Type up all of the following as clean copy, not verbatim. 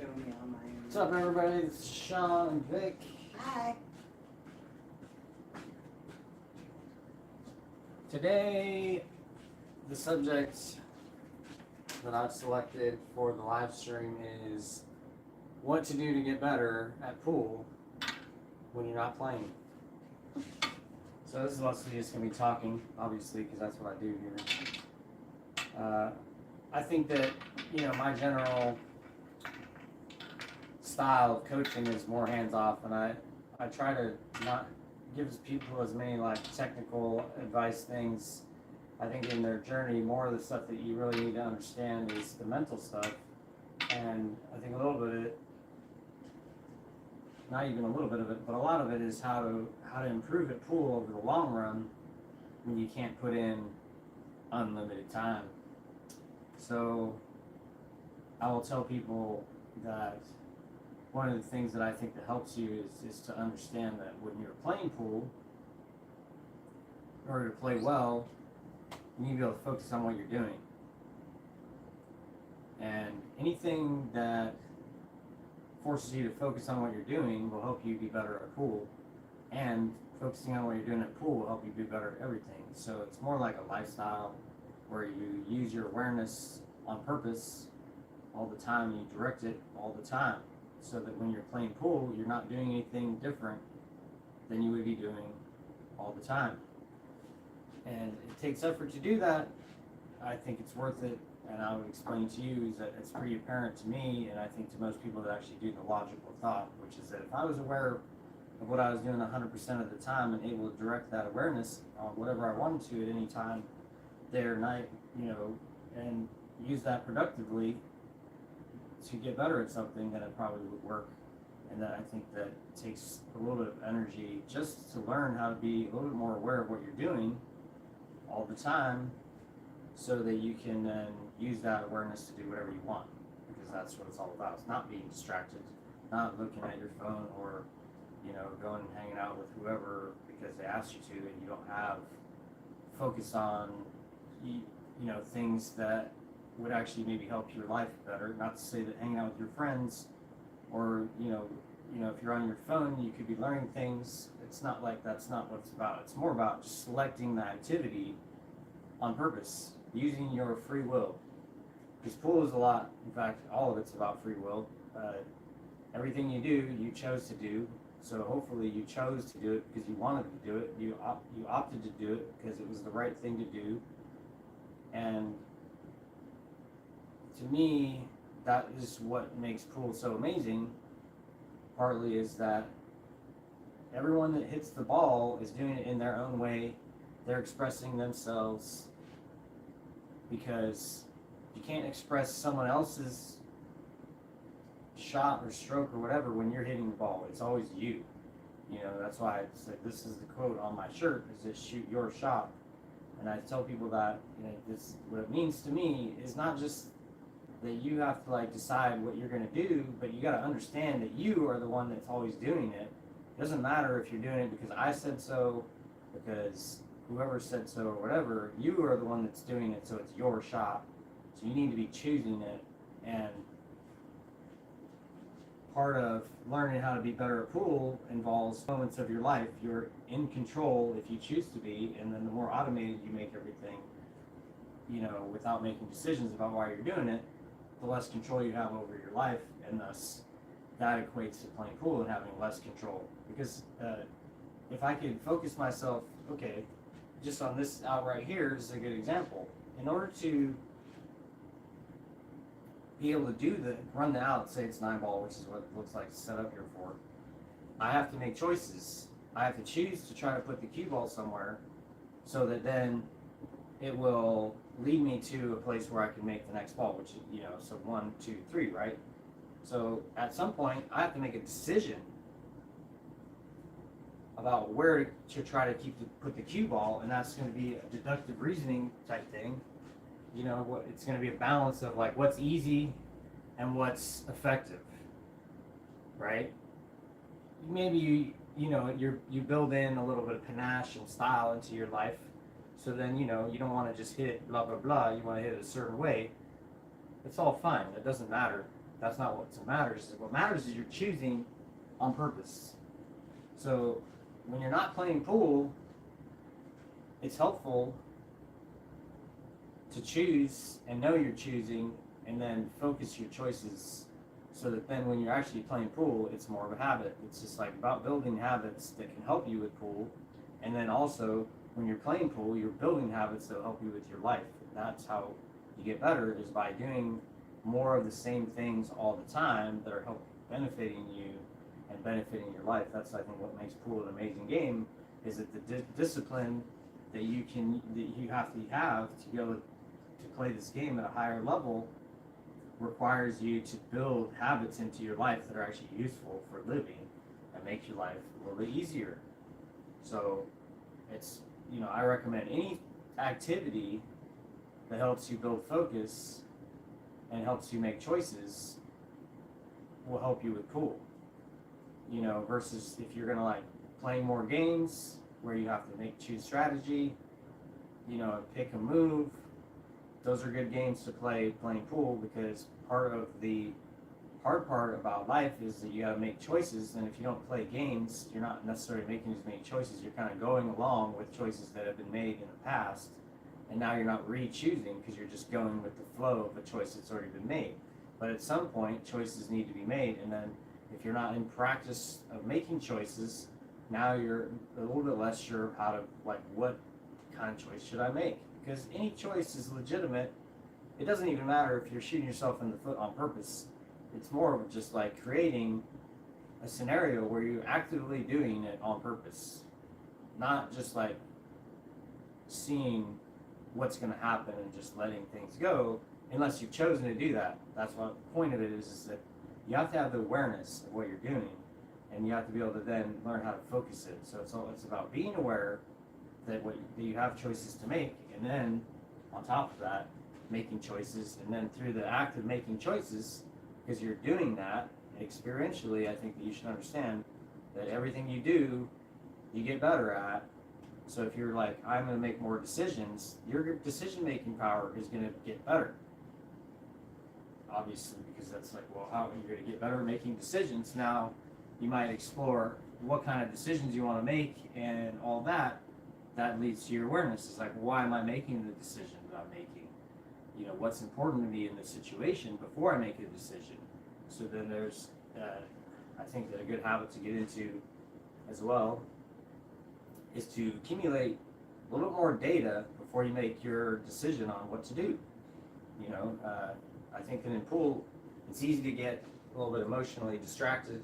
show me on my own. What's up, everybody? It's Sean and Vic. Hi. Today, the subject that I've selected for the live stream is what to do to get better at pool when you're not playing. So this is mostly just going to be talking, obviously, because that's what I do here. I think that, my general style of coaching is more hands-off, and I try to not give people as many technical advice things. I think in their journey, more of the stuff that you really need to understand is the mental stuff, and I think a little bit of it, not even a little bit of it, but a lot of it is how to improve at pool over the long run when you can't put in unlimited time. So I will tell people that one of the things that I think that helps you is to understand that when you're playing pool, in order to play well, you need to be able to focus on what you're doing. And anything that forces you to focus on what you're doing will help you be better at pool. And focusing on what you're doing at pool will help you be better at everything. So it's more like a lifestyle where you use your awareness on purpose all the time, and you direct it all the time, so that when you're playing pool, you're not doing anything different than you would be doing all the time. And it takes effort to do that. I think it's worth it, and I would explain to you is that it's pretty apparent to me, and I think to most people that actually do the logical thought, which is that if I was aware of what I was doing 100% of the time and able to direct that awareness on whatever I wanted to at any time, day or night, and use that productively to get better at something, then it probably would work. And then I think that it takes a little bit of energy just to learn how to be a little bit more aware of what you're doing all the time, so that you can then use that awareness to do whatever you want, because that's what it's all about. It's not being distracted, not looking at your phone, or going and hanging out with whoever because they asked you to, and you don't have focus on things that would actually maybe help your life better. Not to say that hanging out with your friends, or if you're on your phone, you could be learning things. It's not like that's not what it's about. It's more about just selecting the activity on purpose, using your free will. Because pool is a lot, in fact, all of it's about free will. Everything you do, you chose to do. So hopefully you chose to do it because you wanted to do it. You opted to do it because it was the right thing to do. And to me, that is what makes pool so amazing. Partly is that everyone that hits the ball is doing it in their own way. They're expressing themselves, because you can't express someone else's shot or stroke or whatever when you're hitting the ball. It's always you. That's why I said this is the quote on my shirt, is just shoot your shot. And I tell people that this, what it means to me is not just that you have to decide what you're going to do, but you got to understand that you are the one that's always doing it. It doesn't matter if you're doing it because I said so, because whoever said so, or whatever. You are the one that's doing it, so it's your shot. So you need to be choosing it. And part of learning how to be better at pool involves moments of your life. You're in control if you choose to be, and then the more automated you make everything, without making decisions about why you're doing it, the less control you have over your life, and thus that equates to playing pool and having less control. Because if I could focus myself, just on this out right here is a good example. In order to be able to run the out, say it's 9-ball, which is what it looks like to set up here for, I have to make choices. I have to choose to try to put the cue ball somewhere, so that then it will lead me to a place where I can make the next ball, which is, so 1, 2, 3, right? So at some point, I have to make a decision about where to try to put the cue ball, and that's going to be a deductive reasoning type thing. It's going to be a balance of what's easy and what's effective, right? Maybe you build in a little bit of panache and style into your life, so then you don't want to just hit it blah blah blah. You want to hit it a certain way. It's all fine. It doesn't matter. That's not what matters. What matters is you're choosing on purpose. So when you're not playing pool, it's helpful to choose and know you're choosing, and then focus your choices, so that then when you're actually playing pool, it's more of a habit. It's just like about building habits that can help you with pool, and then also when you're playing pool, you're building habits that help you with your life. That's how you get better, is by doing more of the same things all the time that are benefiting you and benefiting your life. That's, I think, what makes pool an amazing game, is that the discipline that you have to be able to play this game at a higher level requires you to build habits into your life that are actually useful for living and make your life a little bit easier. So it's, I recommend any activity that helps you build focus and helps you make choices will help you with pool. Versus if you're gonna playing more games where you have to choose strategy, and pick a move. Those are good games to playing pool, because part of the hard part about life is that you got to make choices, and if you don't play games, you're not necessarily making as many choices. You're kind of going along with choices that have been made in the past, and now you're not re-choosing because you're just going with the flow of a choice that's already been made. But at some point, choices need to be made, and then if you're not in practice of making choices, now you're a little bit less sure of how to, what kind of choice should I make? Because any choice is legitimate. It doesn't even matter if you're shooting yourself in the foot on purpose. It's more of just creating a scenario where you're actively doing it on purpose, not just seeing what's going to happen and just letting things go, unless you've chosen to do that. That's what the point of it is that you have to have the awareness of what you're doing, and you have to be able to then learn how to focus it. So it's about being aware that you have choices to make, and then on top of that, making choices, and then through the act of making choices, because you're doing that experientially, I think that you should understand that everything you do, you get better at. So if you're I'm going to make more decisions, your decision-making power is going to get better. Obviously, because that's how you're going to get better at making decisions. Now, you might explore what kind of decisions you want to make and all that. That leads to your awareness. It's why am I making the decision that I'm making? What's important to me in this situation before I make a decision. So then there's, I think that a good habit to get into as well is to accumulate a little bit more data before you make your decision on what to do. I think that in pool, it's easy to get a little bit emotionally distracted,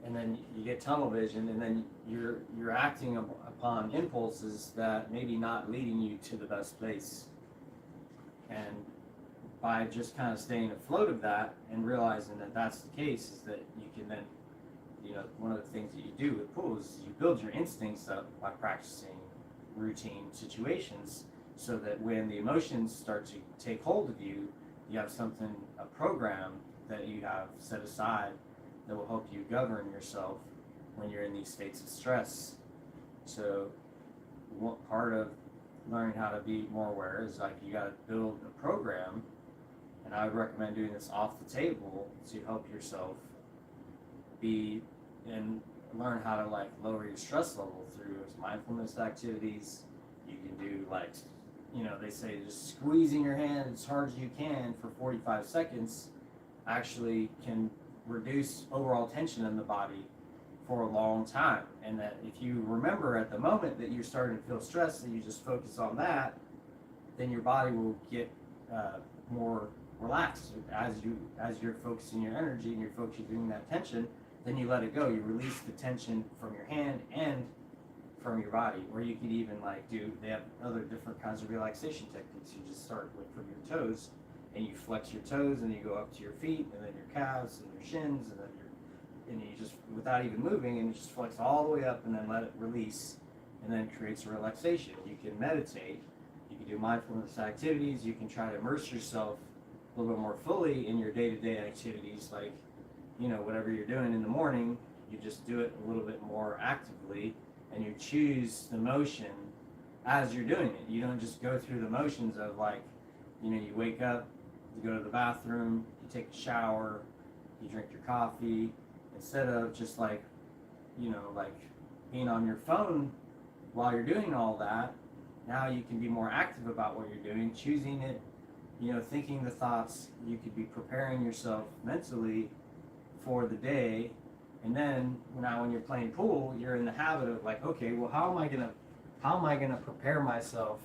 and then you get tunnel vision, and then you're acting upon impulses that maybe not leading you to the best place. And by just kind of staying afloat of that and realizing that that's the case, is that you can then, one of the things that you do with pool is you build your instincts up by practicing routine situations, so that when the emotions start to take hold of you, you have a program that you have set aside that will help you govern yourself when you're in these states of stress. So part of learning how to be more aware is you got to build a program, and I would recommend doing this off the table to help yourself be and learn how to lower your stress level through mindfulness activities. You can do they say just squeezing your hand as hard as you can for 45 seconds actually can reduce overall tension in the body for a long time. And that if you remember at the moment that you're starting to feel stressed, and you just focus on that, then your body will get more relaxed as you're focusing your energy and you're focusing that tension. Then you let it go. You release the tension from your hand and from your body. Or you could even they have other different kinds of relaxation techniques. You just start from your toes, and you flex your toes, and you go up to your feet, and then your calves, and your shins, and then you just, without even moving, and you just flex all the way up, and then let it release, and then it creates a relaxation. You can meditate, you can do mindfulness activities, you can try to immerse yourself a little bit more fully in your day-to-day activities, whatever you're doing in the morning, you just do it a little bit more actively, and you choose the motion as you're doing it. You don't just go through the motions of you wake up, you go to the bathroom, you take a shower, you drink your coffee, instead of just like, like being on your phone while you're doing all that. Now you can be more active about what you're doing, choosing it, thinking the thoughts. You could be preparing yourself mentally for the day. And then now when you're playing pool, you're in the habit of like, okay, well, how am I gonna prepare myself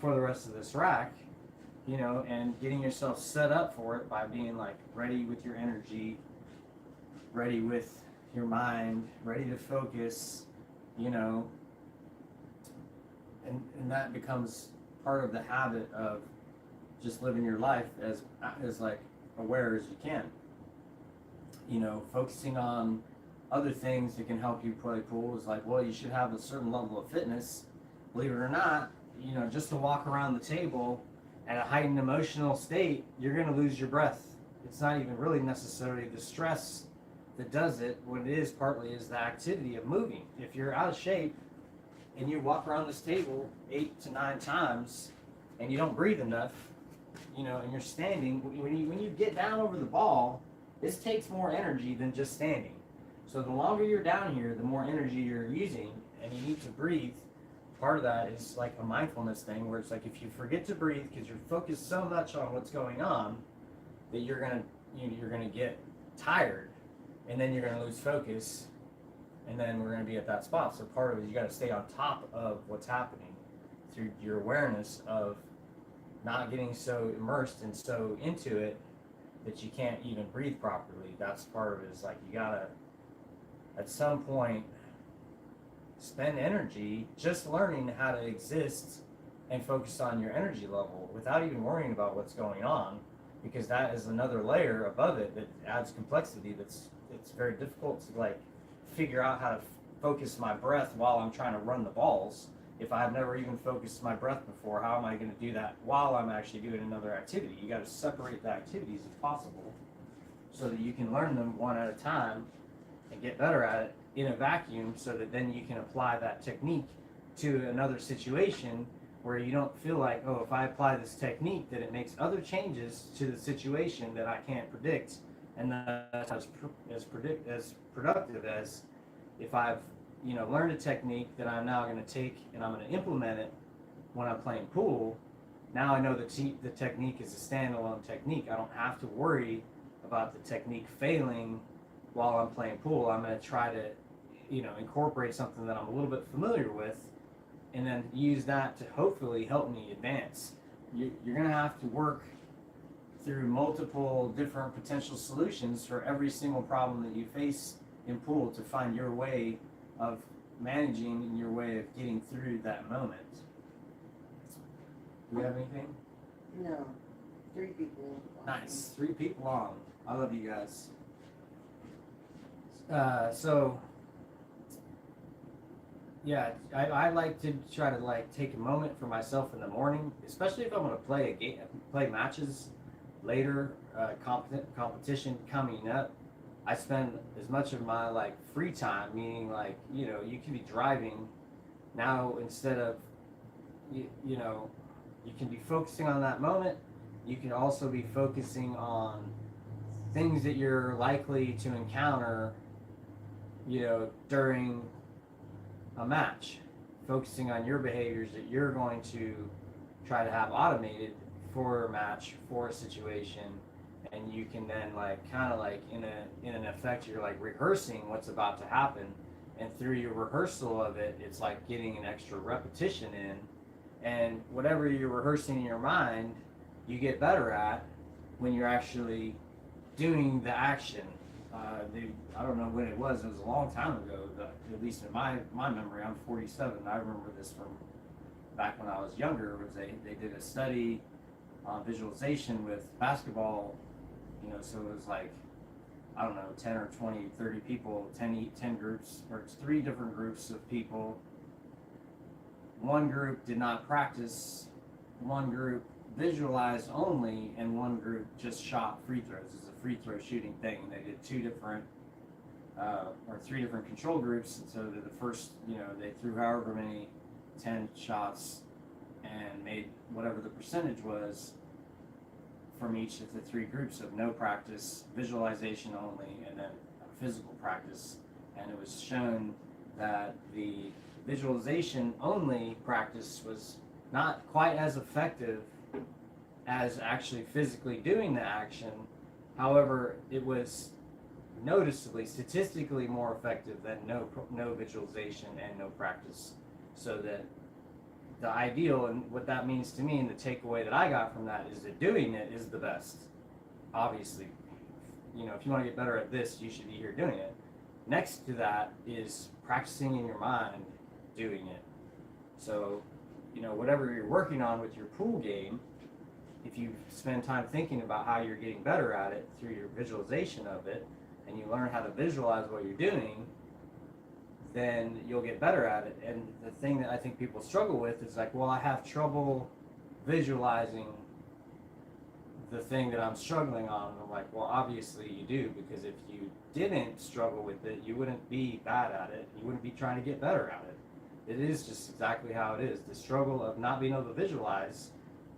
for the rest of this rack, and getting yourself set up for it by being like ready with your energy, ready with your mind, ready to focus, and that becomes part of the habit of just living your life as like aware as you can. Focusing on other things that can help you play pool is like, well, you should have a certain level of fitness. Believe it or not, just to walk around the table at a heightened emotional state, you're going to lose your breath. It's not even really necessarily the stress that does it. What it is partly is the activity of moving. If you're out of shape and you walk around this table 8 to 9 times and you don't breathe enough, and you're standing, when you get down over the ball, this takes more energy than just standing. So the longer you're down here, the more energy you're using, and you need to breathe. Part of that is like a mindfulness thing, where it's like if you forget to breathe because you're focused so much on what's going on that you're gonna get tired, and then you're gonna lose focus, and then we're gonna be at that spot. So part of it is you got to stay on top of what's happening through your awareness of not getting so immersed and so into it that you can't even breathe properly. That's part of it, is like you gotta at some point spend energy just learning how to exist and focus on your energy level without even worrying about what's going on, because that is another layer above it that adds complexity. It's very difficult to like figure out how to focus my breath while I'm trying to run the balls. If I've never even focused my breath before, how am I going to do that while I'm actually doing another activity? You got to separate the activities if possible so that you can learn them one at a time and get better at it in a vacuum, so that then you can apply that technique to another situation where you don't feel like, oh, if I apply this technique, that it makes other changes to the situation that I can't predict, and that's as productive as if I've learned a technique that I'm now going to take and I'm going to implement it when I'm playing pool. Now I know the technique is a standalone technique. I don't have to worry about the technique failing while I'm playing pool. I'm going to try to incorporate something that I'm a little bit familiar with, and then use that to hopefully help me advance. You're going to have to work through multiple different potential solutions for every single problem that you face in pool to find your way of managing and your way of getting through that moment. Do we have anything? No. 3 people. Nice. 3 people on. I love you guys. So yeah, I like to try to like take a moment for myself in the morning, especially if I'm going to play a game, play matches later, competition coming up. I spend as much of my like free time, meaning like, you can be driving now, instead of, you can be focusing on that moment. You can also be focusing on things that you're likely to encounter, during a match, focusing on your behaviors that you're going to try to have automated for a match, for a situation. And you can then like kind of like in an effect, you're like rehearsing what's about to happen, and through your rehearsal of it, it's like getting an extra repetition in, and whatever you're rehearsing in your mind, you get better at when you're actually doing the action. I don't know when it was a long time ago, at least in my memory. I'm 47. I remember this from back when I was younger. They did a study on visualization with basketball. So it was like, I don't know, 10 or 20, 30 people, 10 groups, or it's 3 different groups of people. One group did not practice, one group visualized only, and one group just shot free throws. It's a free throw shooting thing. They did 2 different, or 3 different control groups. And so that the first, they threw however many 10 shots and made whatever the percentage was from each of the three groups of no practice, visualization only, and then physical practice. And it was shown that the visualization only practice was not quite as effective as actually physically doing the action. However, it was noticeably, statistically more effective than no visualization and no practice. So that the ideal, and what that means to me, and the takeaway that I got from that, is that doing it is the best. Obviously, if you want to get better at this, you should be here doing it. Next to that is practicing in your mind doing it. So, whatever you're working on with your pool game, if you spend time thinking about how you're getting better at it through your visualization of it, and you learn how to visualize what you're doing, then you'll get better at it. And the thing that I think people struggle with is like, well, I have trouble visualizing the thing that I'm struggling on. And I'm like, well, obviously you do, because if you didn't struggle with it, you wouldn't be bad at it. You wouldn't be trying to get better at it. It is just exactly how it is. The struggle of not being able to visualize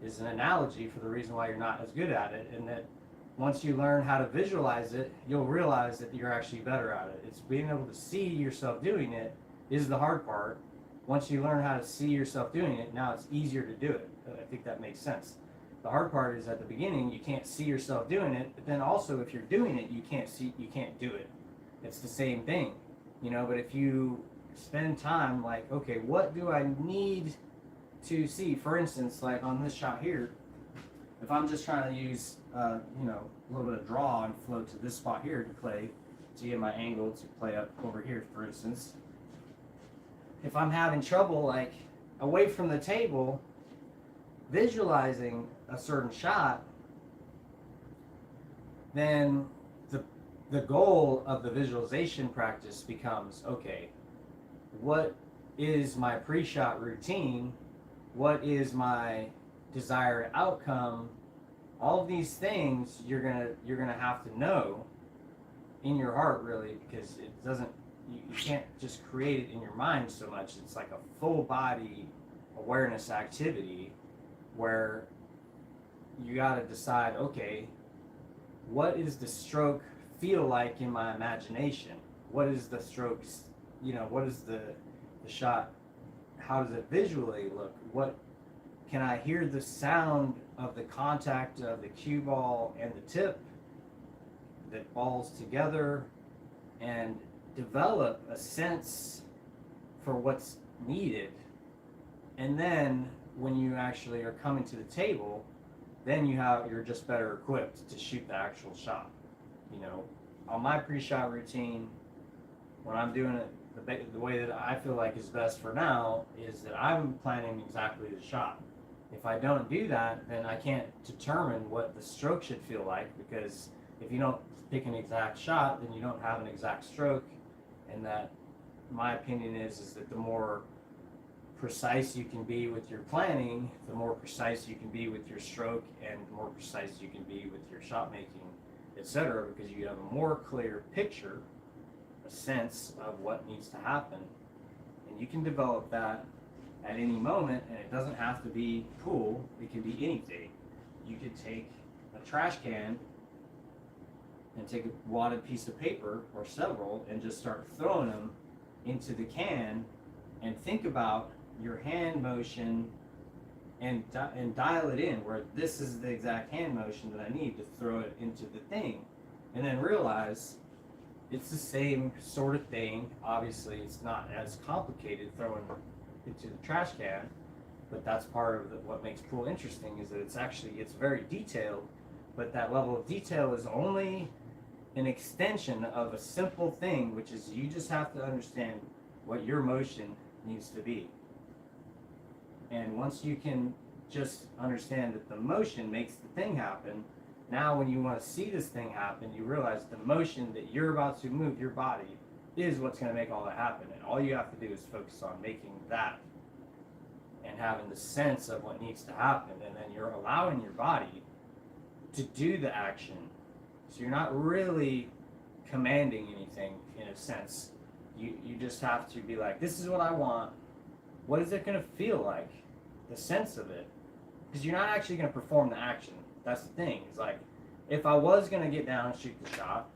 is an analogy for the reason why you're not as good at it, and that once you learn how to visualize it, you'll realize that you're actually better at it. It's being able to see yourself doing it is the hard part. Once you learn how to see yourself doing it, now it's easier to do it. I think that makes sense. The hard part is at the beginning, you can't see yourself doing it, but then also if you're doing it, you can't do it. It's the same thing, but if you spend time like, okay, what do I need to see? For instance, like on this shot here, if I'm just trying to use, a little bit of draw and float to this spot here to play, to get my angle to play up over here, for instance. If I'm having trouble, like, away from the table, visualizing a certain shot, then the goal of the visualization practice becomes, okay, what is my pre-shot routine? What is my desired outcome? All of these things you're gonna have to know in your heart, really, because it doesn't. You can't just create it in your mind so much. It's like a full body awareness activity where you got to decide, okay, what is the stroke feel like in my imagination? What is the strokes? What is the shot? How does it visually look? What can I hear the sound of the contact of the cue ball and the tip that balls together, and develop a sense for what's needed. And then when you actually are coming to the table, then you're just better equipped to shoot the actual shot. On my pre-shot routine, when I'm doing it the way that I feel like is best for now, is that I'm planning exactly the shot. If I don't do that, then I can't determine what the stroke should feel like, because if you don't pick an exact shot, then you don't have an exact stroke. And that, my opinion is that the more precise you can be with your planning, the more precise you can be with your stroke, and the more precise you can be with your shot making, etc., because you have a more clear picture, a sense of what needs to happen. And you can develop that at any moment, and it doesn't have to be pool, it can be anything. You could take a trash can and take a wadded piece of paper or several and just start throwing them into the can, and think about your hand motion and dial it in where this is the exact hand motion that I need to throw it into the thing, and then realize it's the same sort of thing. Obviously it's not as complicated throwing into the trash can, but that's part of what makes pool interesting, is that it's very detailed, but that level of detail is only an extension of a simple thing, which is you just have to understand what your motion needs to be. And once you can just understand that the motion makes the thing happen, now when you want to see this thing happen, you realize the motion that you're about to move your body is what's going to make all that happen. And all you have to do is focus on making that and having the sense of what needs to happen. And then you're allowing your body to do the action. So you're not really commanding anything in a sense. You just have to be like, this is what I want. What is it going to feel like? The sense of it. Because you're not actually going to perform the action. That's the thing. It's like, if I was gonna get down and shoot the shot,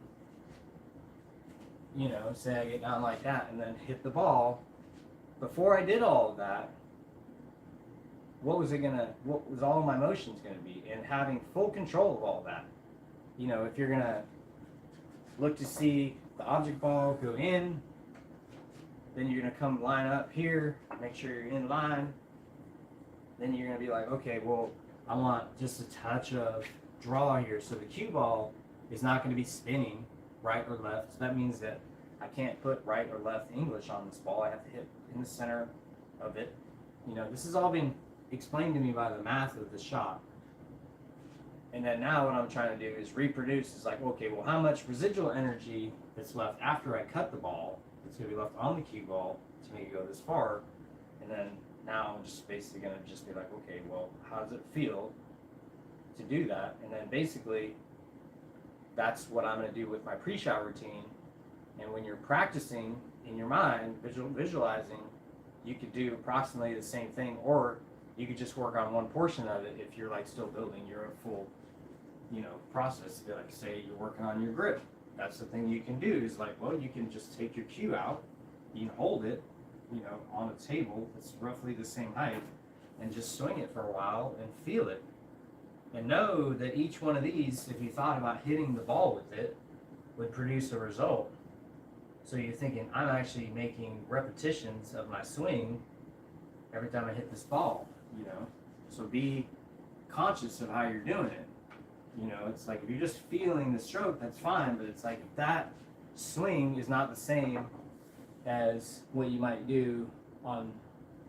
you know, say I get down like that and then hit the ball, before I did all of that, what was all my motions gonna be? And having full control of all that. You know, if you're gonna look to see the object ball go in, then you're gonna come line up here, make sure you're in line. Then you're gonna be like, okay, well, I want just a touch of draw here. So the cue ball is not gonna be spinning right or left. So that means that I can't put right or left English on this ball. I have to hit in the center of it. You know, this has all been explained to me by the math of the shot. And then now what I'm trying to do is reproduce. It's like, okay, well, how much residual energy that's left after I cut the ball that's going to be left on the cue ball to make it go this far. And then now I'm just basically going to just be like, okay, well, how does it feel to do that? And then basically that's what I'm going to do with my pre-shot routine. And when you're practicing in your mind, visualizing, you could do approximately the same thing, or you could just work on one portion of it if you're like still building your full, you know, process. Like, say you're working on your grip. That's the thing you can do is like, well, you can just take your cue out, you can hold it, you know, on a table that's roughly the same height, and just swing it for a while and feel it. And know that each one of these, if you thought about hitting the ball with it, would produce a result. So you're thinking, I'm actually making repetitions of my swing every time I hit this ball, you know? So be conscious of how you're doing it. You know, it's like if you're just feeling the stroke, that's fine, but it's like if that swing is not the same as what you might do on,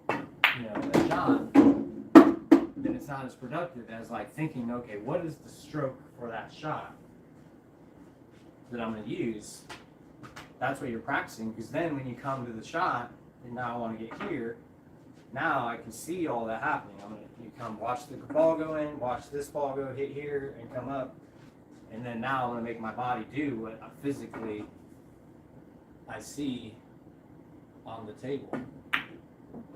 you know, a shot, then it's not as productive as like thinking, okay, what is the stroke for that shot that I'm going to use? That's what you're practicing, because then when you come to the shot, and now I want to get here, now I can see all that happening. You come watch the ball go in, watch this ball go hit here and come up, and then now I'm going to make my body do what physically I see on the table.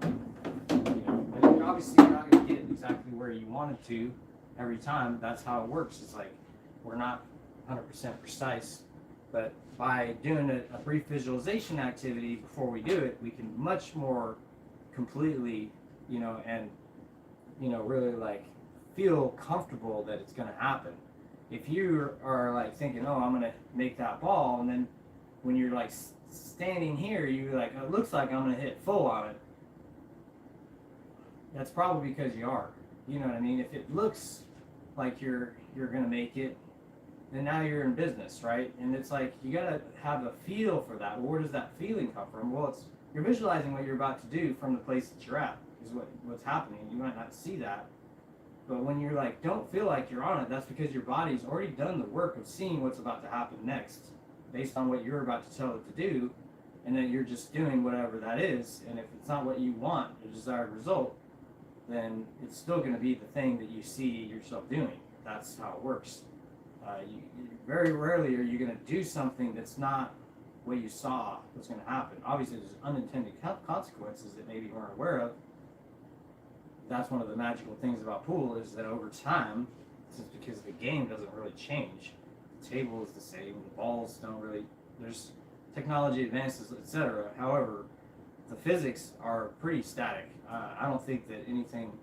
You know, and obviously you're not going to get exactly where you want it to every time. That's how it works. It's like we're not 100% precise, but by doing a brief visualization activity before we do it, we can much more completely, you know, and, you know, really like feel comfortable that it's going to happen. If you are like thinking, oh, I'm going to make that ball, and then when you're like standing here, you're like, oh, it looks like I'm going to hit full on it. That's probably because you are. You know what I mean? If it looks like you're going to make it, then now you're in business, right? And it's like you gotta have a feel for that. Well, where does that feeling come from? Well, it's you're visualizing what you're about to do from the place that you're at is what's happening. You might not see that, but when you're like don't feel like you're on it, that's because your body's already done the work of seeing what's about to happen next, based on what you're about to tell it to do, and then you're just doing whatever that is. And if it's not what you want, the desired result, then it's still going to be the thing that you see yourself doing. That's how it works. Very rarely are you going to do something that's not what you saw was going to happen. Obviously, there's unintended consequences that maybe you weren't aware of. That's one of the magical things about pool is that over time, since because the game doesn't really change, the table is the same, the balls don't really, there's technology advances, etc. However, the physics are pretty static. I don't think that anything,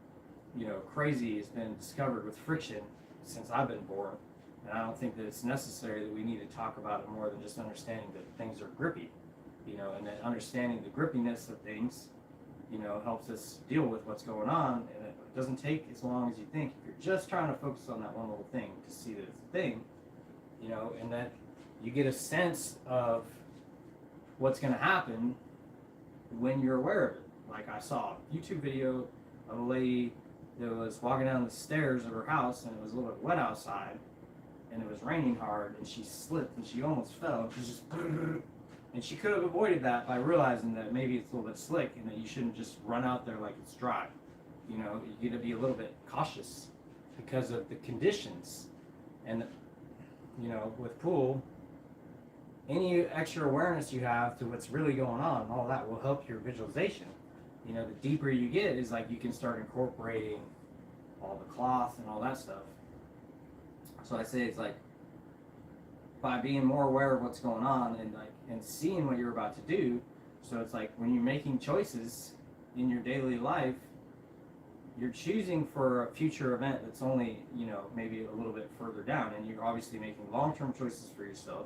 you know, crazy has been discovered with friction since I've been born. And I don't think that it's necessary that we need to talk about it more than just understanding that things are grippy, you know, and that understanding the grippiness of things, you know, helps us deal with what's going on. And it doesn't take as long as you think. If you're just trying to focus on that one little thing to see that it's a thing, you know, and that you get a sense of what's going to happen when you're aware of it. Like I saw a YouTube video of a lady that was walking down the stairs of her house, and it was a little bit wet outside, and it was raining hard, and she slipped and she almost fell. She just, and she could have avoided that by realizing that maybe it's a little bit slick and that you shouldn't just run out there like it's dry. You know, you got to be a little bit cautious because of the conditions. And, you know, with pool, any extra awareness you have to what's really going on, all that will help your visualization. You know, the deeper you get is like you can start incorporating all the cloth and all that stuff. So I say it's like by being more aware of what's going on and seeing what you're about to do. So it's like when you're making choices in your daily life, you're choosing for a future event that's only, maybe a little bit further down, and you're obviously making long-term choices for yourself.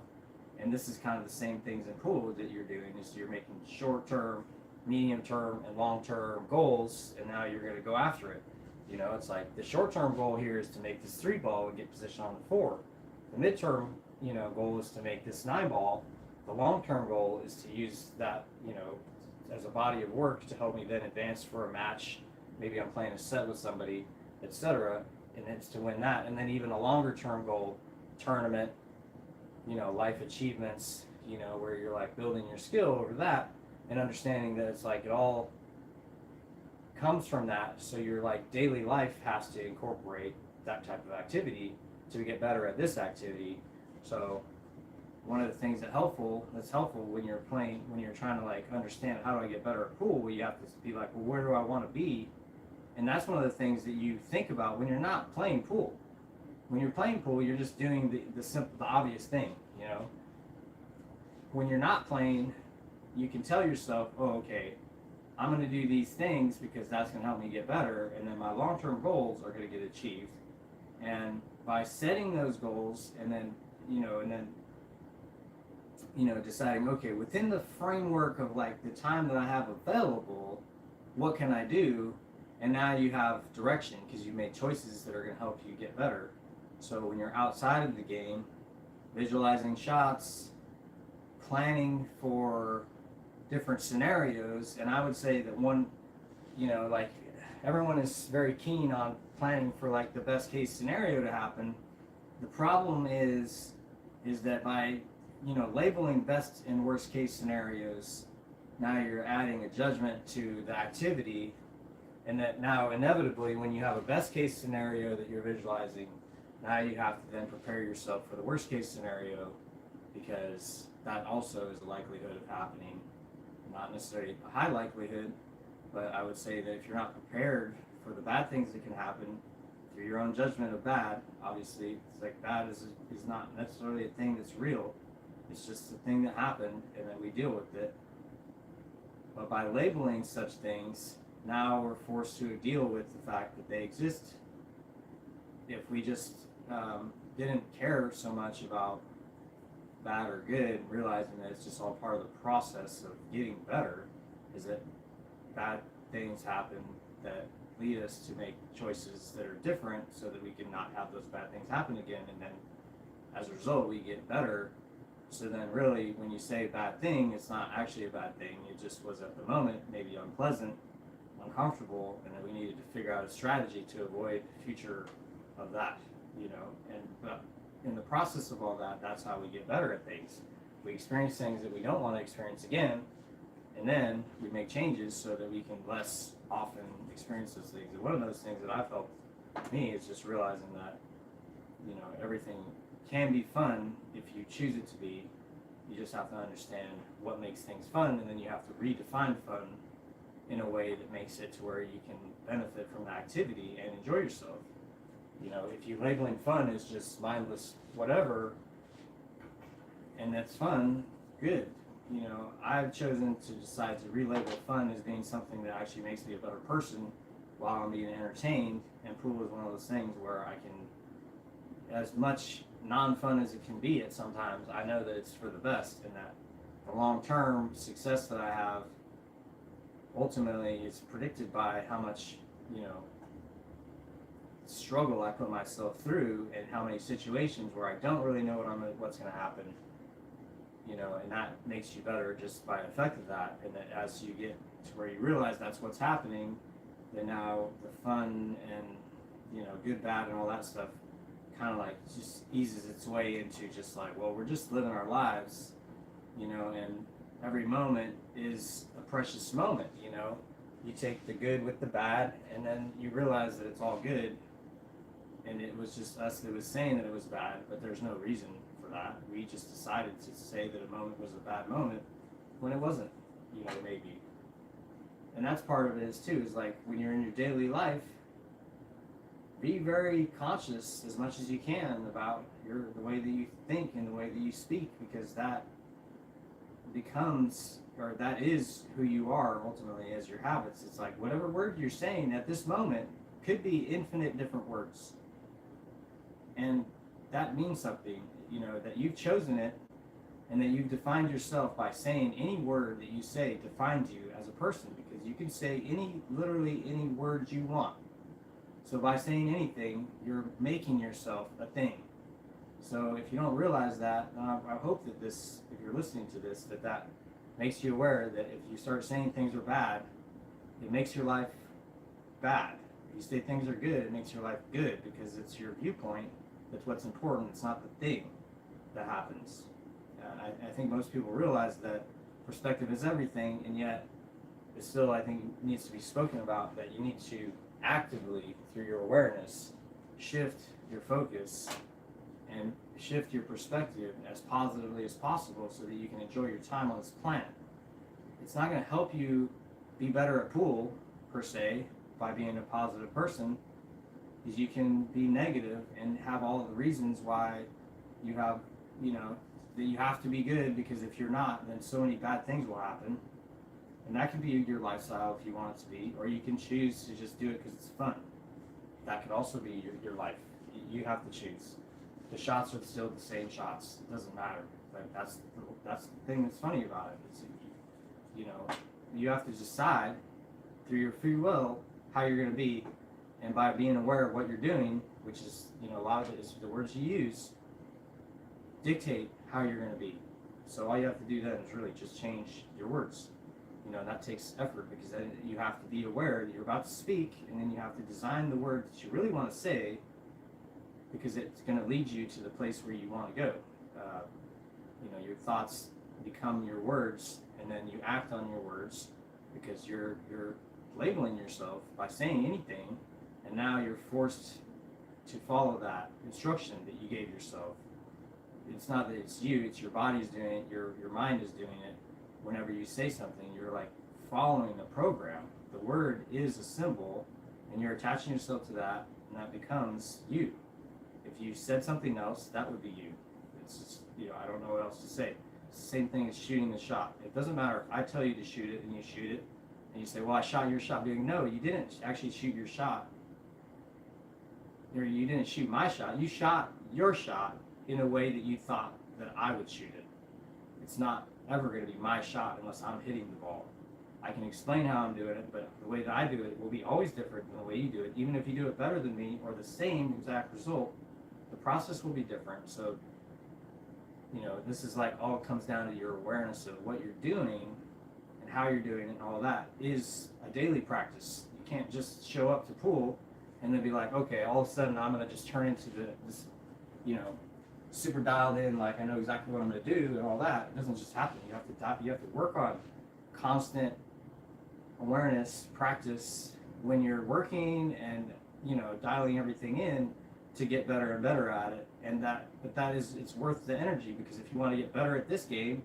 And this is kind of the same things in pool that you're doing, is you're making short-term, medium-term, and long-term goals, and now you're going to go after it. It's like the short-term goal here is to make this 3 ball and get position on the 4. The mid-term, goal is to make this 9 ball. The long-term goal is to use that, as a body of work to help me then advance for a match. Maybe I'm playing a set with somebody, etc. And it's to win that. And then even a longer-term goal, tournament, life achievements, where you're like building your skill over that and understanding that it's like it all comes from that. So your like daily life has to incorporate that type of activity to get better at this activity. So one of the things that's helpful when you're playing, when you're trying to like understand how do I get better at pool, well, you have to be like, well, where do I want to be? And that's one of the things that you think about when you're not playing pool. When you're playing pool, you're just doing the simple, the obvious thing, When you're not playing, you can tell yourself, oh, okay, I'm going to do these things because that's going to help me get better, and then my long-term goals are going to get achieved. And by setting those goals, and then, deciding, okay, within the framework of like the time that I have available, what can I do? And now you have direction because you made choices that are going to help you get better. So when you're outside of the game, visualizing shots, planning for different scenarios, and I would say that one, like everyone is very keen on planning for like the best case scenario to happen. The problem is that by, labeling best and worst case scenarios, now you're adding a judgment to the activity, and that now inevitably when you have a best case scenario that you're visualizing, now you have to then prepare yourself for the worst case scenario, because that also is a likelihood of happening. Not necessarily a high likelihood, but I would say that if you're not prepared for the bad things that can happen through your own judgment of bad, obviously it's like bad is not necessarily a thing that's real. It's just a thing that happened and then we deal with it. But by labeling such things, now we're forced to deal with the fact that they exist. If we just didn't care so much about bad or good, realizing that it's just all part of the process of getting better, is that bad things happen that lead us to make choices that are different so that we can not have those bad things happen again, and then as a result we get better. So then really when you say bad thing, it's not actually a bad thing, it just was at the moment maybe unpleasant, uncomfortable, and then we needed to figure out a strategy to avoid the future of that, but in the process of all that, that's how we get better at things. We experience things that we don't want to experience again, and then we make changes so that we can less often experience those things. And one of those things that I've helped me is just realizing that, everything can be fun if you choose it to be. You just have to understand what makes things fun, and then you have to redefine fun in a way that makes it to where you can benefit from the activity and enjoy yourself. If you labeling fun as just mindless whatever, and that's fun, good. I've chosen to decide to relabel fun as being something that actually makes me a better person while I'm being entertained, and pool is one of those things where I can, as much non-fun as it can be at sometimes, I know that it's for the best, and that the long-term success that I have ultimately is predicted by how much, struggle I put myself through, and how many situations where I don't really know what's going to happen, and that makes you better just by effect of that. And that as you get to where you realize that's what's happening, then now the fun and good, bad, and all that stuff kind of like just eases its way into just like, well, we're just living our lives, and every moment is a precious moment. You take the good with the bad, and then you realize that it's all good. And it was just us that was saying that it was bad, but there's no reason for that. We just decided to say that a moment was a bad moment when it wasn't, maybe. And that's part of it is too, is like when you're in your daily life, be very conscious as much as you can about the way that you think and the way that you speak, because that becomes, or that is who you are ultimately as your habits. It's like whatever word you're saying at this moment could be infinite different words, and that means something, that you've chosen it, and that you've defined yourself by saying any word that you say defines you as a person, because you can say literally any words you want. So by saying anything, you're making yourself a thing. So if you don't realize that, I hope that this, if you're listening to this, that makes you aware that if you start saying things are bad, it makes your life bad. If you say things are good, it makes your life good, because it's your viewpoint that's what's important. It's not the thing that happens. I think most people realize that perspective is everything, and yet it still, I think, needs to be spoken about, that you need to actively, through your awareness, shift your focus and shift your perspective as positively as possible so that you can enjoy your time on this planet. It's not going to help you be better at pool, per se, by being a positive person, because you can be negative and have all of the reasons why you have, that you have to be good, because if you're not, then so many bad things will happen. And that can be your lifestyle if you want it to be, or you can choose to just do it because it's fun. That could also be your life. You have to choose. The shots are still the same shots. It doesn't matter. Like that's the thing that's funny about it. It's, you have to decide through your free will how you're going to be, and by being aware of what you're doing, which is, a lot of it is the words you use, dictate how you're going to be. So all you have to do then is really just change your words. That takes effort, because then you have to be aware that you're about to speak, and then you have to design the words that you really want to say, because it's going to lead you to the place where you want to go. Your thoughts become your words, and then you act on your words, because you're labeling yourself by saying anything, and now you're forced to follow that instruction that you gave yourself. It's not that it's you, it's your body's doing it, your mind is doing it. Whenever you say something, you're like following the program. The word is a symbol, and you're attaching yourself to that, and that becomes you. If you said something else, that would be you. It's just, I don't know what else to say. It's the same thing as shooting the shot. It doesn't matter if I tell you to shoot it and you shoot it, and you say, well, I shot your shot. Being, no, you didn't actually shoot your shot. Or you didn't shoot my shot. You shot your shot in a way that you thought that I would shoot it. It's not ever going to be my shot unless I'm hitting the ball. I can explain how I'm doing it, but the way that I do it will be always different than the way you do it. Even if you do it better than me or the same exact result, the process will be different. So, this is like all comes down to your awareness of what you're doing and how you're doing it, and all that is a daily practice. You can't just show up to pool and then be like, okay, all of a sudden I'm going to just turn into this, super dialed in, like I know exactly what I'm going to do and all that. It doesn't just happen. You have to work on constant awareness practice when you're working, and dialing everything in to get better and better at it. And it's worth the energy, because if you want to get better at this game,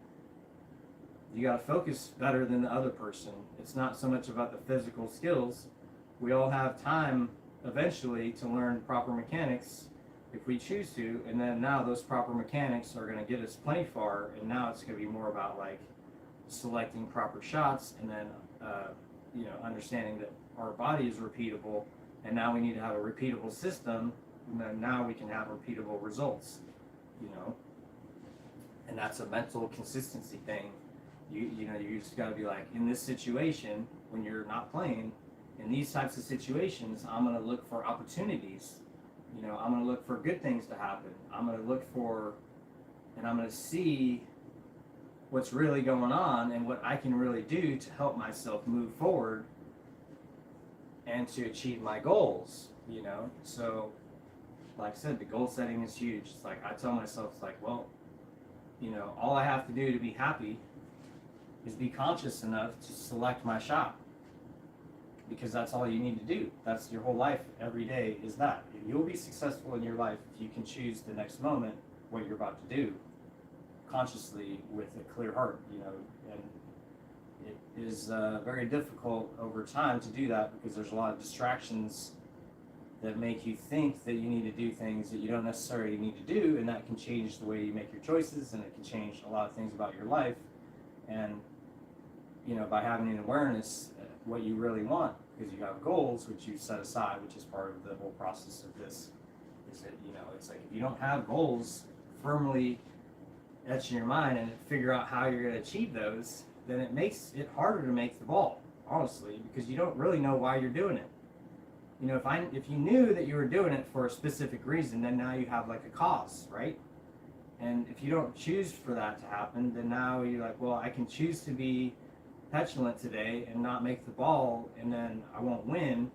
you got to focus better than the other person. It's not so much about the physical skills. We all have time eventually to learn proper mechanics if we choose to, and then now those proper mechanics are going to get us plenty far, and now it's going to be more about like selecting proper shots, and then understanding that our body is repeatable, and now we need to have a repeatable system, and then now we can have repeatable results, and that's a mental consistency thing. You just got to be like, in this situation, when you're not playing, in these types of situations, I'm going to look for opportunities. I'm going to look for good things to happen. I'm going to look for, and I'm going to see what's really going on and what I can really do to help myself move forward and to achieve my goals, So, like I said, the goal setting is huge. It's like, I tell myself, it's like, well, all I have to do to be happy is be conscious enough to select my shot. Because that's all you need to do. That's your whole life. Every day is that. You'll be successful in your life if you can choose the next moment what you're about to do consciously with a clear heart, and it is very difficult over time to do that, because there's a lot of distractions that make you think that you need to do things that you don't necessarily need to do, and that can change the way you make your choices, and it can change a lot of things about your life. And by having an awareness what you really want, because you have goals which you set aside, which is part of the whole process of this, is that it's like if you don't have goals firmly etched in your mind and figure out how you're going to achieve those, then it makes it harder to make the ball, honestly, because you don't really know why you're doing it. If you knew that you were doing it for a specific reason, then now you have like a cause, right? And if you don't choose for that to happen, then now you're like, well, I can choose to be petulant today and not make the ball, and then I won't win,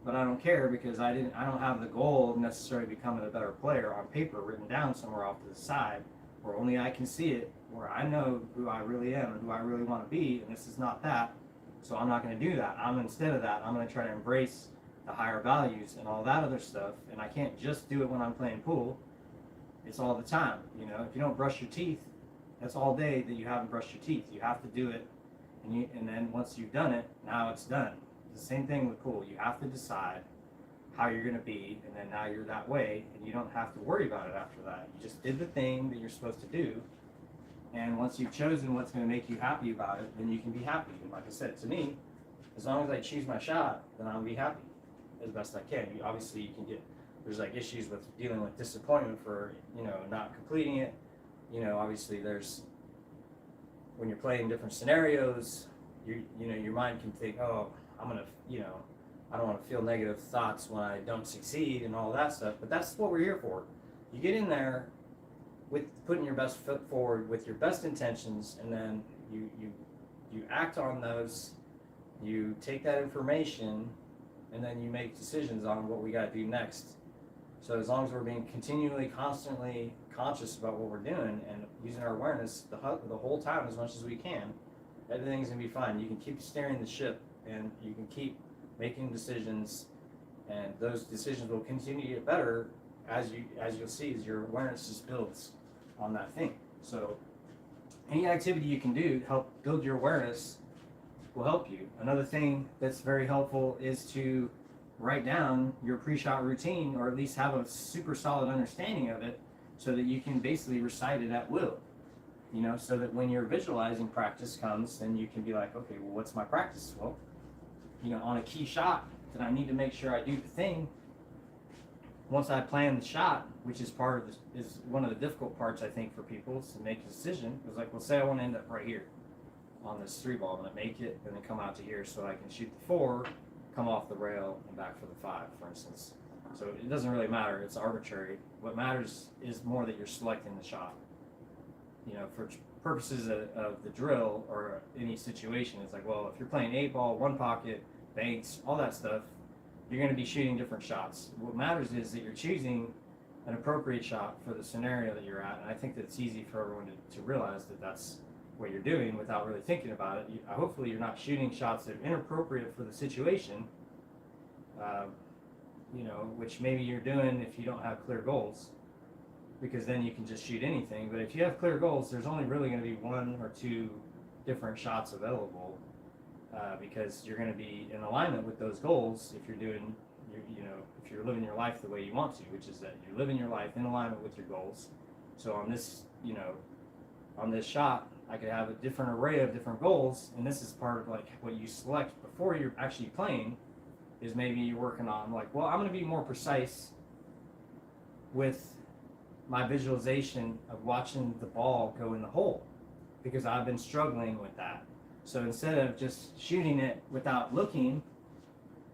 but I don't care because I don't have the goal of necessarily becoming a better player on paper written down somewhere off to the side, where only I can see it, where I know who I really am and who I really want to be, and this is not that. So I'm not going to do that. Instead of that, I'm going to try to embrace the higher values and all that other stuff. And I can't just do it when I'm playing pool. It's all the time. If you don't brush your teeth, that's all day that you haven't brushed your teeth. You have to do it, and then once you've done it, now it's done. It's the same thing with pool. You have to decide how you're going to be, and then now you're that way, and you don't have to worry about it after that. You just did the thing that you're supposed to do, and once you've chosen what's going to make you happy about it, then you can be happy. And like I said, to me, as long as I choose my shot, then I'll be happy as best I can. Obviously, you can there's like issues with dealing with disappointment for not completing it. Obviously there's, when you're playing different scenarios, your mind can think, oh, I'm gonna I don't want to feel negative thoughts when I don't succeed and all that stuff. But that's what we're here for. You get in there with putting your best foot forward with your best intentions, and then you act on those. You take that information, and then you make decisions on what we got to do next. So as long as we're being continually, constantly conscious about what we're doing and using our awareness the whole time as much as we can, everything's gonna be fine. You can keep steering the ship, and you can keep making decisions, and those decisions will continue to get better as you'll see as your awareness just builds on that thing. So any activity you can do to help build your awareness will help you. Another thing that's very helpful is to write down your pre-shot routine, or at least have a super solid understanding of it, so that you can basically recite it at will. So that when your visualizing practice comes, then you can be like, okay, well, what's my practice? Well, on a key shot that I need to make sure I do the thing. Once I plan the shot, which is is one of the difficult parts, I think, for people, is to make a decision. It's like, well, say I want to end up right here on this 3-ball. I'm going to make it and then come out to here so I can shoot the 4, come off the rail, and back for the 5, for instance. So it doesn't really matter. It's arbitrary. What matters is more that you're selecting the shot. For purposes of the drill or any situation, it's like, well, if you're playing 8-ball, 1 pocket, banks, all that stuff, you're going to be shooting different shots. What matters is that you're choosing an appropriate shot for the scenario that you're at, and I think that it's easy for everyone to realize that that's what you're doing without really thinking about it. Hopefully you're not shooting shots that are inappropriate for the situation, which maybe you're doing if you don't have clear goals, because then you can just shoot anything. But if you have clear goals, there's only really going to be 1 or 2 different shots available, because you're going to be in alignment with those goals if you're doing, if you're living your life the way you want to, which is that you're living your life in alignment with your goals. So on this, on this shot, I could have a different array of different goals, and this is part of like what you select before you're actually playing. Is maybe you're working on like, well, I'm going to be more precise with my visualization of watching the ball go in the hole, because I've been struggling with that. So instead of just shooting it without looking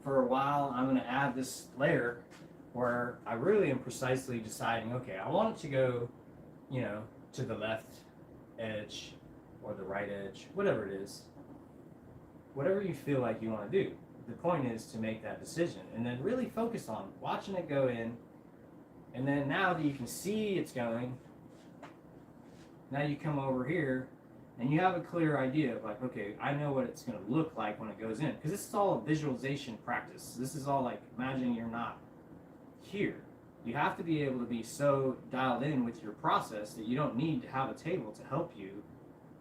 for a while, I'm going to add this layer where I really am precisely deciding, okay, I want it to go, to the left edge or the right edge, whatever it is, whatever you feel like you want to do. The point is to make that decision and then really focus on watching it go in. And then now that you can see it's going, now you come over here and you have a clear idea of like, okay, I know what it's going to look like when it goes in. Because this is all a visualization practice. This is all like imagining you're not here. You have to be able to be so dialed in with your process that you don't need to have a table to help you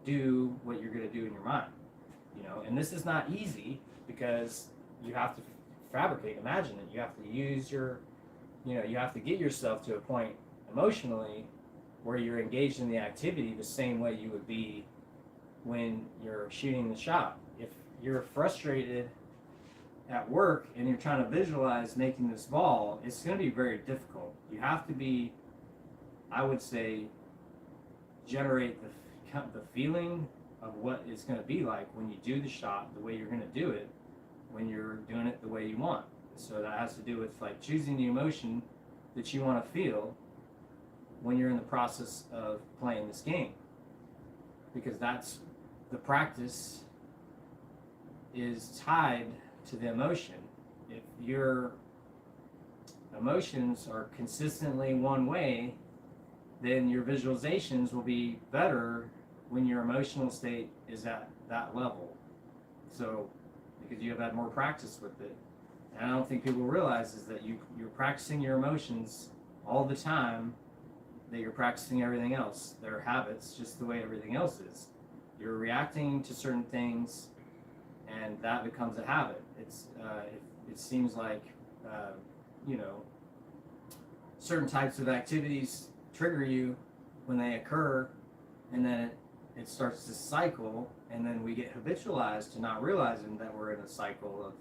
do what you're going to do in your mind. And this is not easy, because you have to fabricate, imagine it. You have to use your, you have to get yourself to a point emotionally where you're engaged in the activity the same way you would be when you're shooting the shot. If you're frustrated at work and you're trying to visualize making this ball, it's going to be very difficult. You have to be, I would say, generate the feeling of what it's going to be like when you do the shot, the way you're going to do it, when you're doing it the way you want. So that has to do with like choosing the emotion that you want to feel when you're in the process of playing this game, because that's the practice is tied to the emotion. If your emotions are consistently one way, then your visualizations will be better when your emotional state is at that level. So, because you have had more practice with it. And I don't think people realize is that you're practicing your emotions all the time, that you're practicing everything else. They're habits, just the way everything else is. You're reacting to certain things, and that becomes a habit. It seems like, certain types of activities trigger you when they occur, and then it starts to cycle, and then we get habitualized to not realizing that we're in a cycle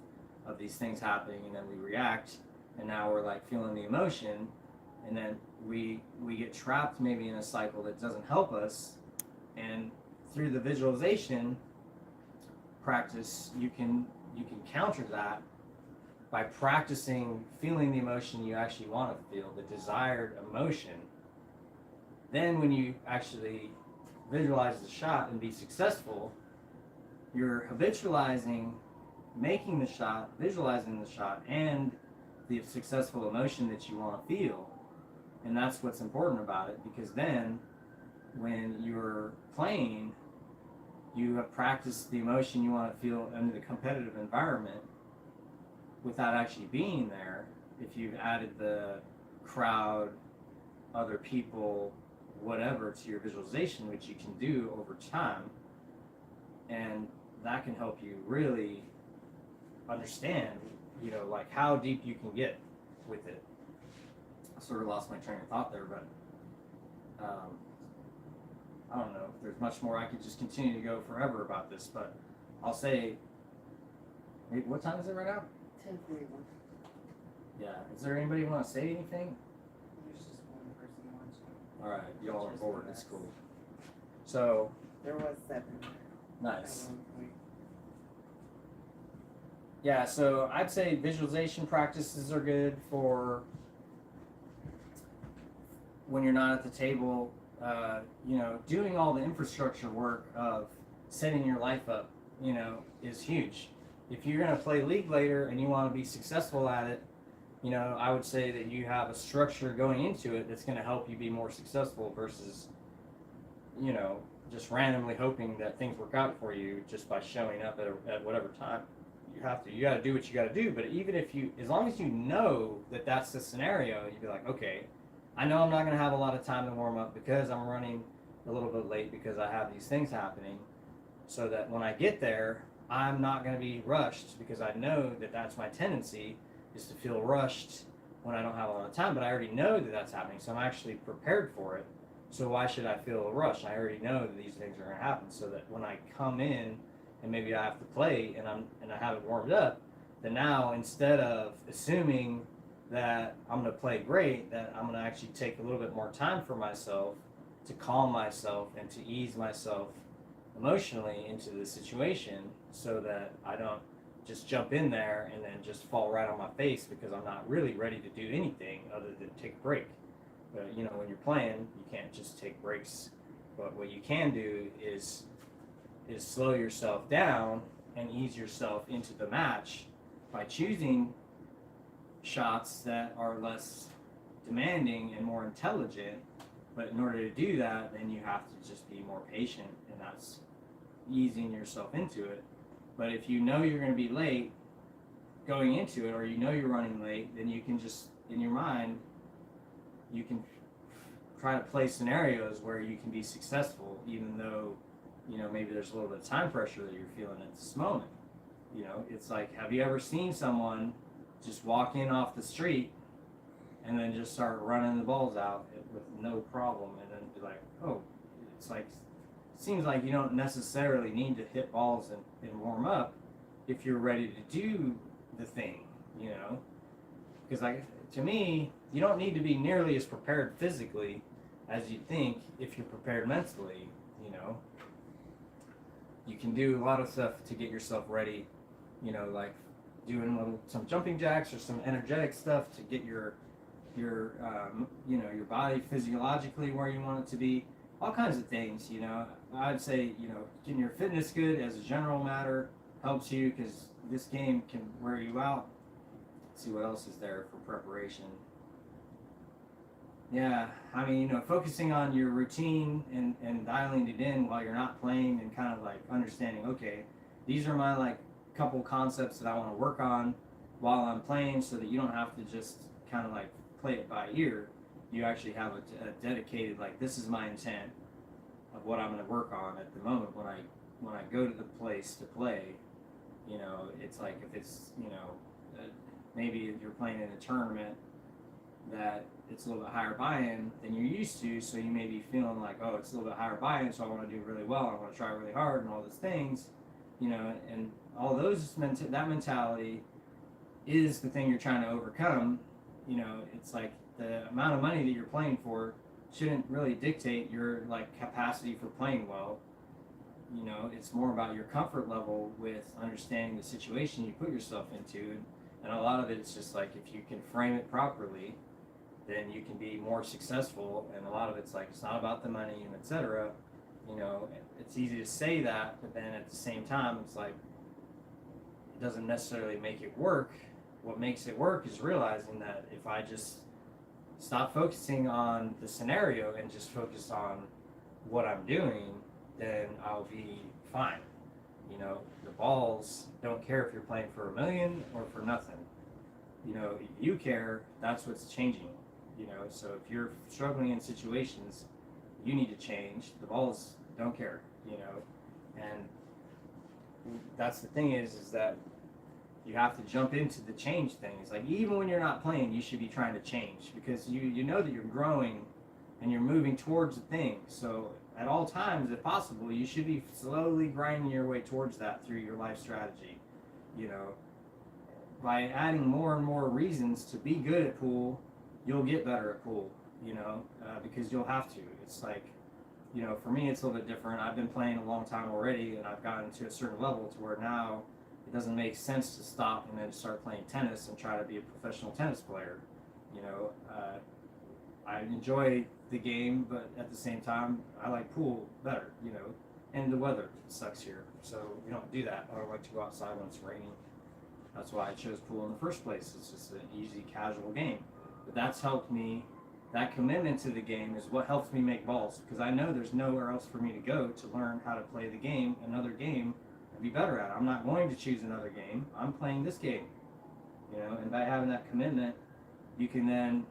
of these things happening, and then we react, and now we're like feeling the emotion, and then we get trapped maybe in a cycle that doesn't help us. And through the visualization practice, you can counter that by practicing feeling the emotion you actually want to feel, the desired emotion. Then when you actually visualize the shot and be successful, you're habitualizing making the shot, visualizing the shot, and the successful emotion that you want to feel. And that's what's important about it, because then when you're playing, you have practiced the emotion you want to feel under the competitive environment without actually being there. If you've added the crowd, other people, whatever to your visualization, which you can do over time, and that can help you really understand, like how deep you can get with it. I sort of lost my train of thought there, but I don't know if there's much more. I could just continue to go forever about this, but I'll say, what time is it right now? 10:41. Yeah. Is there anybody want to say anything? There's just one person watching. All right, y'all are bored. It's cool. So. There was 7. Nice. At one point. Yeah, so I'd say visualization practices are good for when you're not at the table. Doing all the infrastructure work of setting your life up, is huge. If you're going to play League later and you want to be successful at it, I would say that you have a structure going into it that's going to help you be more successful versus, just randomly hoping that things work out for you just by showing up at whatever time. You got to do what you got to do. But even as long as you know that that's the scenario, you'd be like, okay, I know I'm not going to have a lot of time to warm up because I'm running a little bit late because I have these things happening, so that when I get there, I'm not going to be rushed, because I know that that's my tendency, is to feel rushed when I don't have a lot of time, but I already know that that's happening, so I'm actually prepared for it. So why should I feel rushed? I already know that these things are going to happen, so that when I come in and maybe I have to play and I haven't warmed up, then now instead of assuming that I'm going to play great, that I'm going to actually take a little bit more time for myself to calm myself and to ease myself emotionally into the situation, so that I don't just jump in there and then just fall right on my face because I'm not really ready to do anything other than take a break. But when you're playing, you can't just take breaks. But what you can do is slow yourself down and ease yourself into the match by choosing shots that are less demanding and more intelligent. But in order to do that, then you have to just be more patient, and that's easing yourself into it. But if you know you're going to be late going into it, or you're running late, then you can just, in your mind, you can try to play scenarios where you can be successful, even though, maybe there's a little bit of time pressure that you're feeling at this moment. It's like, have you ever seen someone just walk in off the street and then just start running the balls out with no problem, and then be like, oh, it's like, seems like you don't necessarily need to hit balls and warm up if you're ready to do the thing, you know? Because like, to me, you don't need to be nearly as prepared physically as you think if you're prepared mentally, you know? You can do a lot of stuff to get yourself ready, you know, like doing some jumping jacks or some energetic stuff to get your you know, your body physiologically where you want it to be, all kinds of things, you know. I'd say, you know, getting your fitness good as a general matter helps you, because this game can wear you out. Let's see what else is there for preparation. Yeah, I mean, you know, focusing on your routine and dialing it in while you're not playing, and kind of like understanding, okay, these are my like couple concepts that I want to work on while I'm playing, so that you don't have to just kind of like play it by ear. You actually have a dedicated, like, this is my intent of what I'm going to work on at the moment when I go to the place to play. You know, it's like, if it's, you know, maybe if you're playing in a tournament that it's a little bit higher buy-in than you're used to, so you may be feeling like, oh, it's a little bit higher buy-in, so I want to do really well, I want to try really hard and all those things, you know, and all those that mentality is the thing you're trying to overcome. You know, it's like the amount of money that you're playing for shouldn't really dictate your like capacity for playing well. You know, it's more about your comfort level with understanding the situation you put yourself into, and a lot of it is just like, if you can frame it properly, then you can be more successful. And a lot of it's like, it's not about the money and etc. You know, it's easy to say that, but then at the same time, it's like, it doesn't necessarily make it work. What makes it work is realizing that if I just stop focusing on the scenario and just focus on what I'm doing, then I'll be fine. You know, the balls don't care if you're playing for $1 million or for nothing. You know, if you care, that's what's changing. You know, so if you're struggling in situations, you need to change. The balls don't care, you know. And that's the thing is that you have to jump into the change things. Like, even when you're not playing, you should be trying to change, because you know that you're growing and you're moving towards a thing. So at all times, if possible, you should be slowly grinding your way towards that through your life strategy. You know, by adding more and more reasons to be good at pool, you'll get better at pool, you know, because you'll have to. It's like, you know, for me, it's a little bit different. I've been playing a long time already, and I've gotten to a certain level to where now it doesn't make sense to stop and then start playing tennis and try to be a professional tennis player. You know, I enjoy the game, but at the same time, I like pool better, you know, and the weather sucks here, so we don't do that. I don't like to go outside when it's raining. That's why I chose pool in the first place. It's just an easy, casual game. But that's helped me. That commitment to the game is what helps me make balls, because I know there's nowhere else for me to go to learn how to play the game, another game, and be better at it. I'm not going to choose another game. I'm playing this game, you know. And by having that commitment, you can then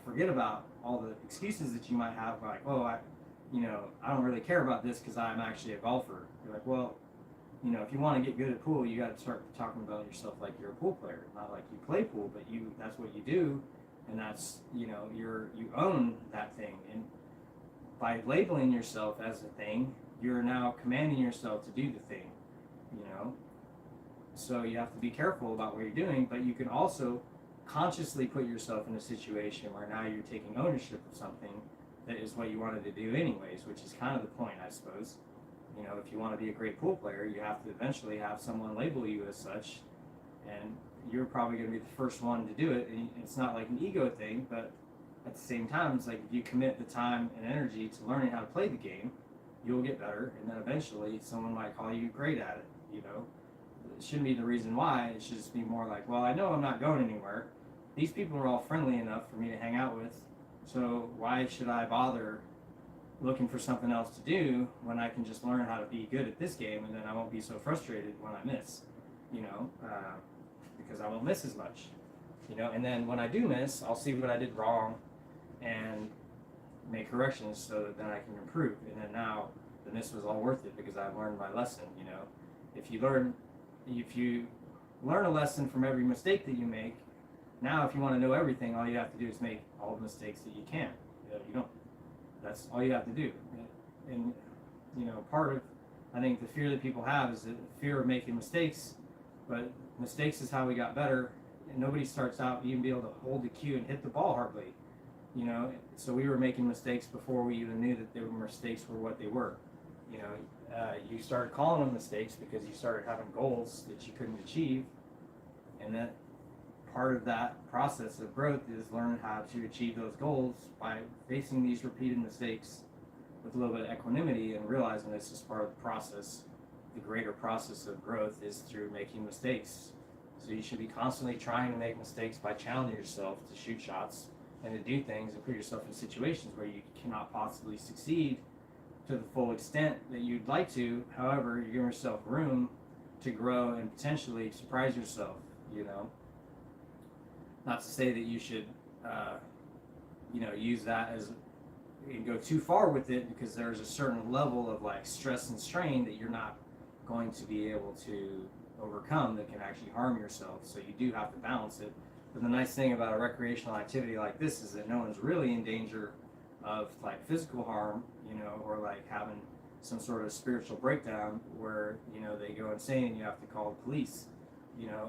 forget about all the excuses that you might have, like, oh, I don't really care about this because I'm actually a golfer. You're like, well, you know, if you want to get good at pool, you got to start talking about yourself like you're a pool player, not like you play pool, but that's what you do. And that's, you know, you own that thing. And by labeling yourself as a thing, you're now commanding yourself to do the thing, you know. So you have to be careful about what you're doing, but you can also consciously put yourself in a situation where now you're taking ownership of something that is what you wanted to do anyways, which is kind of the point, I suppose. You know, if you want to be a great pool player, you have to eventually have someone label you as such, and you're probably going to be the first one to do it. And it's not like an ego thing, but at the same time, it's like, if you commit the time and energy to learning how to play the game, you'll get better, and then eventually someone might call you great at it, you know. It shouldn't be the reason why. It should just be more like, well, I know I'm not going anywhere. These people are all friendly enough for me to hang out with, so why should I bother looking for something else to do when I can just learn how to be good at this game, and then I won't be so frustrated when I miss, you know, because I won't miss as much, you know. And then when I do miss, I'll see what I did wrong and make corrections so that then I can improve. And then now the miss was all worth it because I learned my lesson, you know. If you learn a lesson from every mistake that you make. Now, if you want to know everything, all you have to do is make all the mistakes that you can. You don't. That's all you have to do. And part of, I think, the fear that people have is the fear of making mistakes. But mistakes is how we got better. And nobody starts out even be able to hold the cue and hit the ball hardly. So we were making mistakes before we even knew that mistakes were what they were. You started calling them mistakes because you started having goals that you couldn't achieve, and that part of that process of growth is learning how to achieve those goals by facing these repeated mistakes with a little bit of equanimity and realizing this is part of the process. The greater process of growth is through making mistakes. So you should be constantly trying to make mistakes by challenging yourself to shoot shots and to do things and put yourself in situations where you cannot possibly succeed to the full extent that you'd like to. However, you're giving yourself room to grow and potentially surprise yourself. Not to say that you should use that as and go too far with it, because there's a certain level of like stress and strain that you're not going to be able to overcome that can actually harm yourself. So you do have to balance it. But the nice thing about a recreational activity like this is that no one's really in danger of like physical harm, or like having some sort of spiritual breakdown where they go insane and you have to call the police.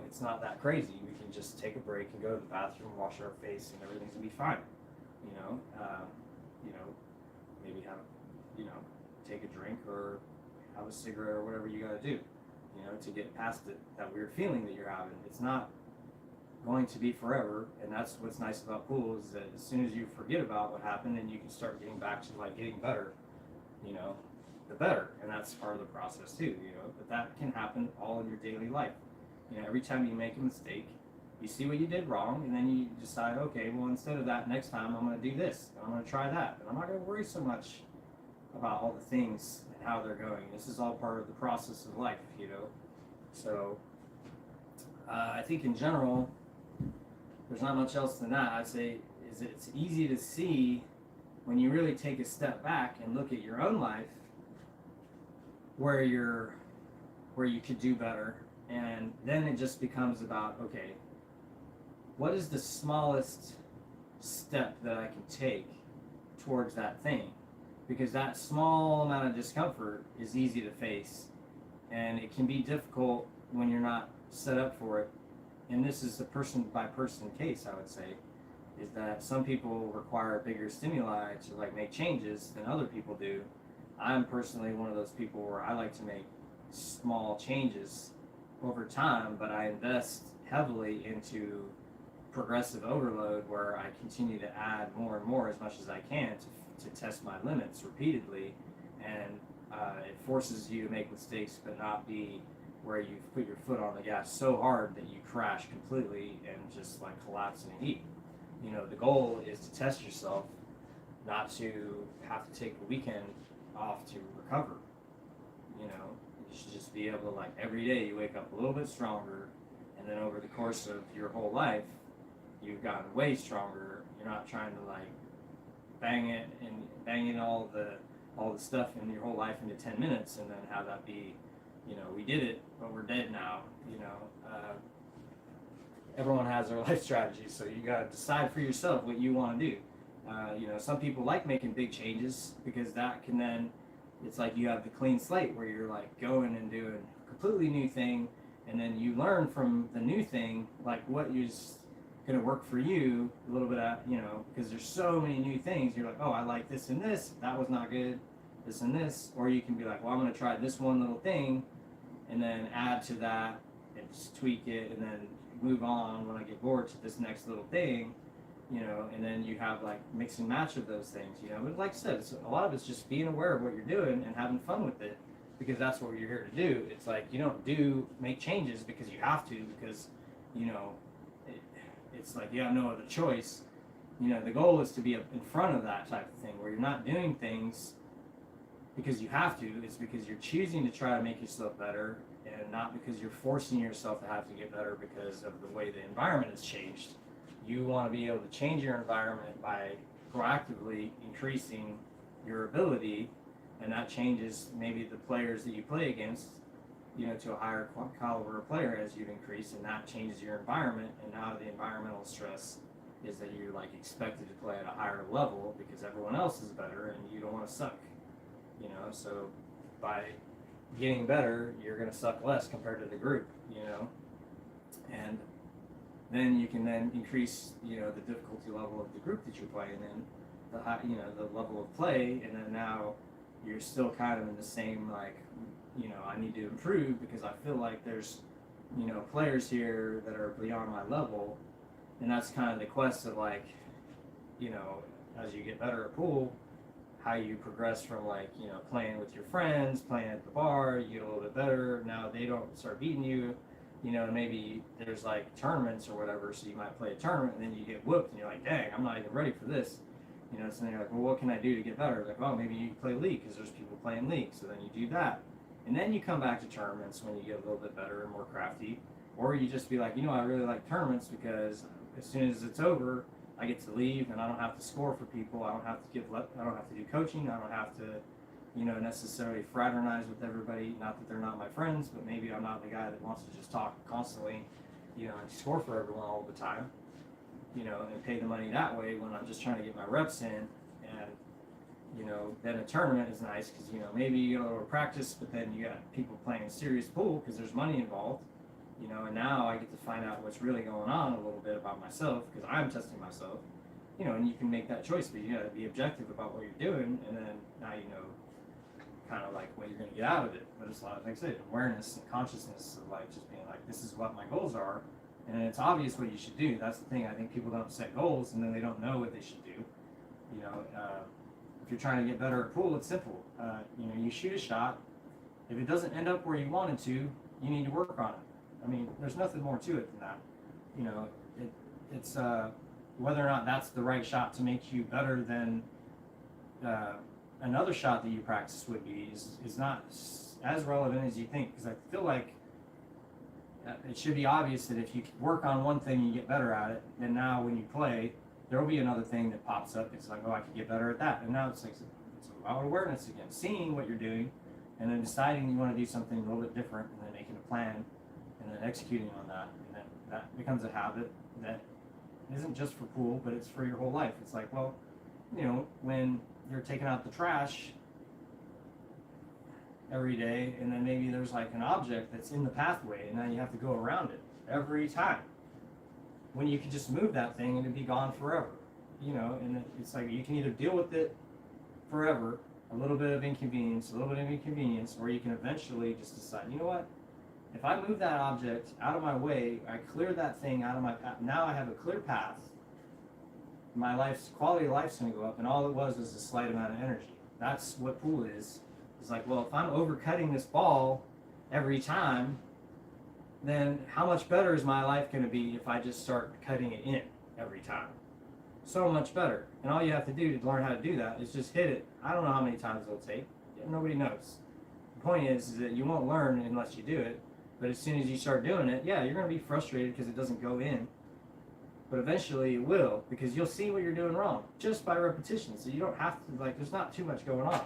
It's not that crazy. We can just take a break and go to the bathroom, wash our face, and everything's gonna be fine. Maybe have take a drink or have a cigarette or whatever you got to do, to get past that weird feeling that you're having. It's not going to be forever, and that's what's nice about pool is that as soon as you forget about what happened and you can start getting back to like getting better, the better, and that's part of the process too. But that can happen all in your daily life. Every time you make a mistake, you see what you did wrong, and then you decide, okay, well, instead of that, next time I'm going to do this, and I'm going to try that, and I'm not going to worry so much about all the things and how they're going. This is all part of the process of life, So I think in general, there's not much else than that. I'd say is it's easy to see when you really take a step back and look at your own life where you could do better, and then it just becomes about, okay, what is the smallest step that I can take towards that thing? Because that small amount of discomfort is easy to face, and it can be difficult when you're not set up for it. And this is a person by person case, I would say, is that some people require bigger stimuli to like make changes than other people do. I'm personally one of those people where I like to make small changes over time, but I invest heavily into progressive overload where I continue to add more and more as much as I can to test my limits repeatedly, and it forces you to make mistakes but not be where you've put your foot on the gas so hard that you crash completely and just like collapse in a heap. The goal is to test yourself, not to have to take a weekend off to recover. You should just be able to, like, every day you wake up a little bit stronger, and then over the course of your whole life you've gotten way stronger. You're not trying to like bang in all the stuff in your whole life into 10 minutes and then have that be, we did it but we're dead now. Everyone has their life strategy, so you got to decide for yourself what you want to do. Some people like making big changes because that can then, it's like you have the clean slate where you're like going and doing a completely new thing, and then you learn from the new thing like what is going to work for you a little bit at, because there's so many new things. You're like, oh, I like this and this, that was not good, this and this. Or you can be like, well, I'm going to try this one little thing and then add to that and just tweak it and then move on when I get bored to this next little thing, and then you have like mix and match of those things, But like I said, a lot of it's just being aware of what you're doing and having fun with it, because that's what you're here to do. It's like you don't make changes because you have to, because it's like you have no other choice. The goal is to be in front of that type of thing where you're not doing things because you have to. It's because you're choosing to try to make yourself better, and not because you're forcing yourself to have to get better because of the way the environment has changed. You want to be able to change your environment by proactively increasing your ability, and that changes maybe the players that you play against, to a higher caliber player as you increase, and that changes your environment. And now the environmental stress is that you're like expected to play at a higher level because everyone else is better, and you don't want to suck. So by getting better, you're going to suck less compared to the group. And then you can then increase the difficulty level of the group that you're playing in, the level of play, and then now you're still kind of in the same like, I need to improve because I feel like there's players here that are beyond my level, and that's kind of the quest of like, as you get better at pool, how you progress from like playing with your friends, playing at the bar, you get a little bit better. Now they don't start beating you. Maybe there's like tournaments or whatever, so you might play a tournament and then you get whooped and you're like, dang, I'm not even ready for this. So then you're like, well, what can I do to get better? Like, oh, maybe you can play league because there's people playing league. So then you do that. And then you come back to tournaments when you get a little bit better and more crafty. Or you just be like, I really like tournaments because as soon as it's over, I get to leave and I don't have to score for people. I don't have to I don't have to do coaching. I don't have to necessarily fraternize with everybody. Not that they're not my friends, but maybe I'm not the guy that wants to just talk constantly, and score for everyone all the time, and pay the money that way when I'm just trying to get my reps in. And, then a tournament is nice because, maybe you get a little practice, but then you got people playing serious pool because there's money involved, and now I get to find out what's really going on a little bit about myself because I'm testing myself, and you can make that choice, but you got to be objective about what you're doing, and then now kind of like what you're going to get out of it. But it's a lot of, like I said, awareness and consciousness of like just being like, this is what my goals are, and it's obvious what you should do. That's the thing. I think people don't set goals and then they don't know what they should do. If you're trying to get better at pool, it's simple. You shoot a shot. If it doesn't end up where you wanted to, you need to work on it. I mean, there's nothing more to it than that. It's whether or not that's the right shot to make you better than another shot that you practice would be is not as relevant as you think, because I feel like it should be obvious that if you work on one thing, you get better at it. And now when you play, there will be another thing that pops up. It's like, oh, I could get better at that. And now it's about awareness again, seeing what you're doing, and then deciding you want to do something a little bit different, and then making a plan, and then executing on that. And then that becomes a habit that isn't just for pool, but it's for your whole life. It's like, well, when you're taking out the trash every day, and then maybe there's like an object that's in the pathway, and now you have to go around it every time. When you can just move that thing and it'd be gone forever, and it's like you can either deal with it forever, a little bit of inconvenience, or you can eventually just decide, you know what? If I move that object out of my way, I clear that thing out of my path. Now I have a clear path. My quality of life's going to go up, and all it was a slight amount of energy. That's what pool is. It's like, well, if I'm overcutting this ball every time, then how much better is my life going to be if I just start cutting it in every time? So much better. And all you have to do to learn how to do that is just hit it. I don't know how many times it'll take. Nobody knows. The point is that you won't learn unless you do it. But as soon as you start doing it, yeah, you're going to be frustrated because it doesn't go in. But eventually it will, because you'll see what you're doing wrong just by repetition. So you don't have to, there's not too much going on.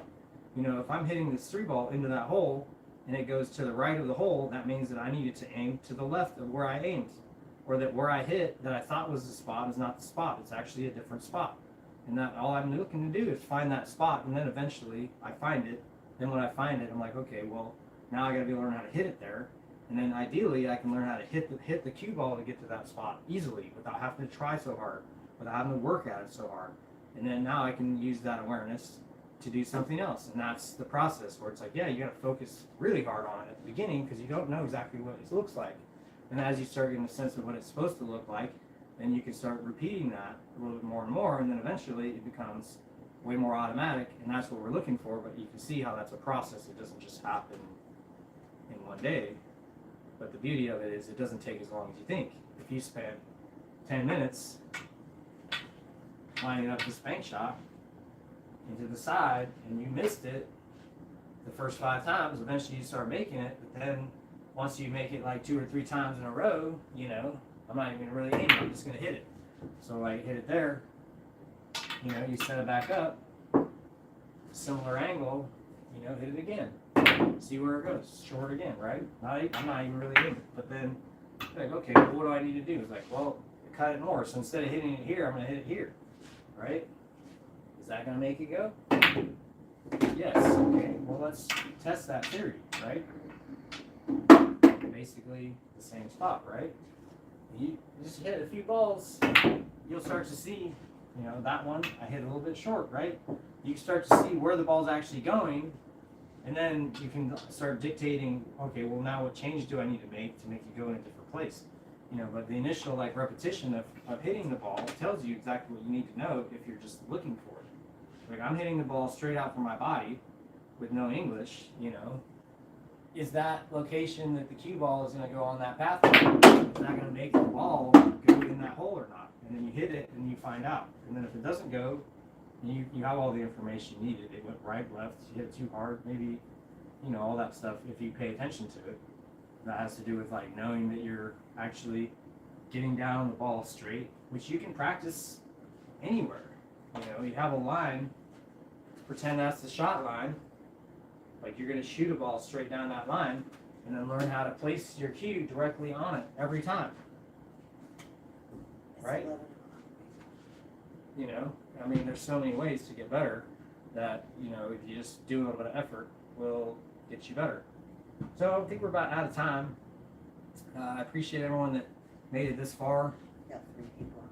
If I'm hitting this 3-ball into that hole and it goes to the right of the hole, that means that I needed to aim to the left of where I aimed. Or that where I hit that I thought was the spot is not the spot. It's actually a different spot. And that all I'm looking to do is find that spot, and then eventually I find it. Then when I find it, I'm like, okay, well, now I got to be able to learn how to hit it there. And then ideally, I can learn how to hit the cue ball to get to that spot easily without having to try so hard, without having to work at it so hard. And then now I can use that awareness to do something else. And that's the process where it's like, yeah, you got to focus really hard on it at the beginning because you don't know exactly what it looks like. And as you start getting a sense of what it's supposed to look like, then you can start repeating that a little bit more and more. And then eventually it becomes way more automatic. And that's what we're looking for. But you can see how that's a process. It doesn't just happen in one day. But the beauty of it is it doesn't take as long as you think. If you spend 10 minutes lining up this bank shot into the side and you missed it the first 5 times, eventually you start making it. But then once you make it like 2 or 3 times in a row, I'm not even really aiming, I'm just going to hit it. So hit it there, you set it back up, similar angle, hit it again. see where it goes. Short again, right? I'm not even really in it. But then, like, okay, well, what do I need to do? It's like, well, cut it more. So instead of hitting it here, I'm going to hit it here, right? Is that going to make it go? Yes. Okay. Well, let's test that theory, right? Basically the same spot, right? You just hit a few balls, you'll start to see, that one I hit a little bit short, right? You can start to see where the ball's actually going, and then you can start dictating, okay, well now what change do I need to make it go in a different place? But the initial repetition of hitting the ball tells you exactly what you need to know if you're just looking for it. Like, I'm hitting the ball straight out from my body with no English, is that location that the cue ball is going to go on that pathway? Is that going to make the ball go in that hole or not? And then you hit it and you find out. And then if it doesn't go, you have all the information needed. It went right, left, you hit it too hard, maybe, all that stuff. If you pay attention to it, that has to do with knowing that you're actually getting down the ball straight, which you can practice anywhere. You have a line, pretend that's the shot line. Like, you're going to shoot a ball straight down that line, and then learn how to place your cue directly on it every time. Right? There's so many ways to get better that, if you just do a little bit of effort, will get you better. So I think we're about out of time. I appreciate everyone that made it this far. Got 3 people.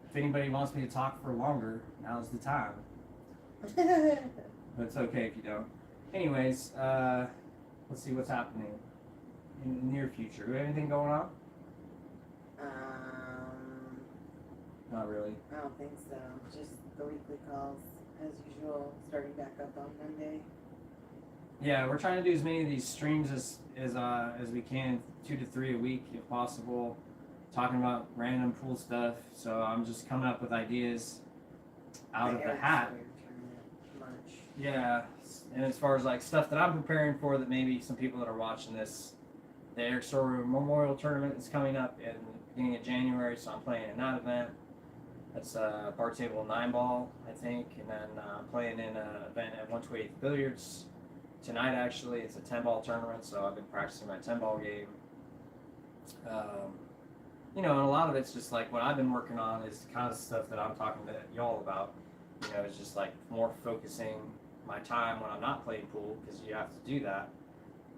If anybody wants me to talk for longer, now's the time. But it's okay if you don't. Anyways, let's see what's happening in the near future. Do we have anything going on? Not really. I don't think so. Just the weekly calls as usual, starting back up on Monday. Yeah, we're trying to do as many of these streams as we can, 2 to 3 a week if possible, talking about random pool stuff. So I'm just coming up with ideas out of the hat. Yeah, and as far as stuff that I'm preparing for, that maybe some people that are watching this, the Eric Storer Memorial Tournament is coming up in the beginning of January, so I'm playing in that event. That's a bar table 9-ball, I think, and then I'm playing in an event at 128 Billiards tonight. Actually, it's a 10-ball tournament, so I've been practicing my 10-ball game. And a lot of it's just what I've been working on is the kind of stuff that I'm talking to y'all about. It's just more focusing my time when I'm not playing pool, because you have to do that,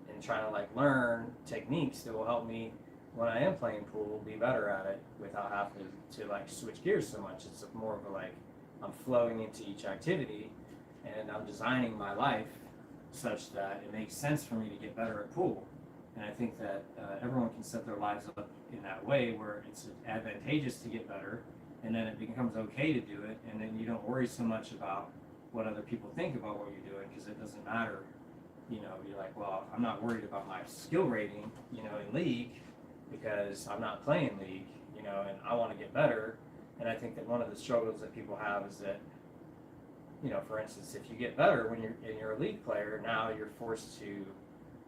and trying to learn techniques that will help me when I am playing pool be better at it without having to switch gears so much. It's more of a I'm flowing into each activity, and I'm designing my life such that it makes sense for me to get better at pool. And I think that everyone can set their lives up in that way where it's advantageous to get better, and then it becomes okay to do it, and then you don't worry so much about what other people think about what you're doing, because it doesn't matter. You're like, well, I'm not worried about my skill rating, in league, because I'm not playing league, and I want to get better. And I think that one of the struggles that people have is that, for instance, if you get better when you're a league player, now you're forced to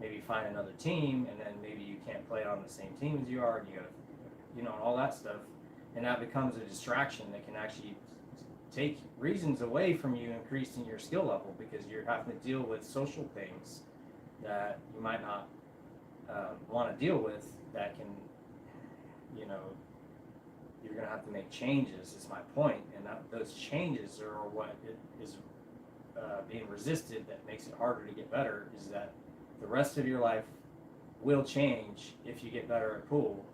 maybe find another team, and then maybe you can't play on the same team as you are, and you got to, and all that stuff. And that becomes a distraction that can actually take reasons away from you increasing your skill level, because you're having to deal with social things that you might not want to deal with, that can, you're going to have to make changes, is my point. And those changes are what is being resisted, that makes it harder to get better, is that the rest of your life will change if you get better at pool,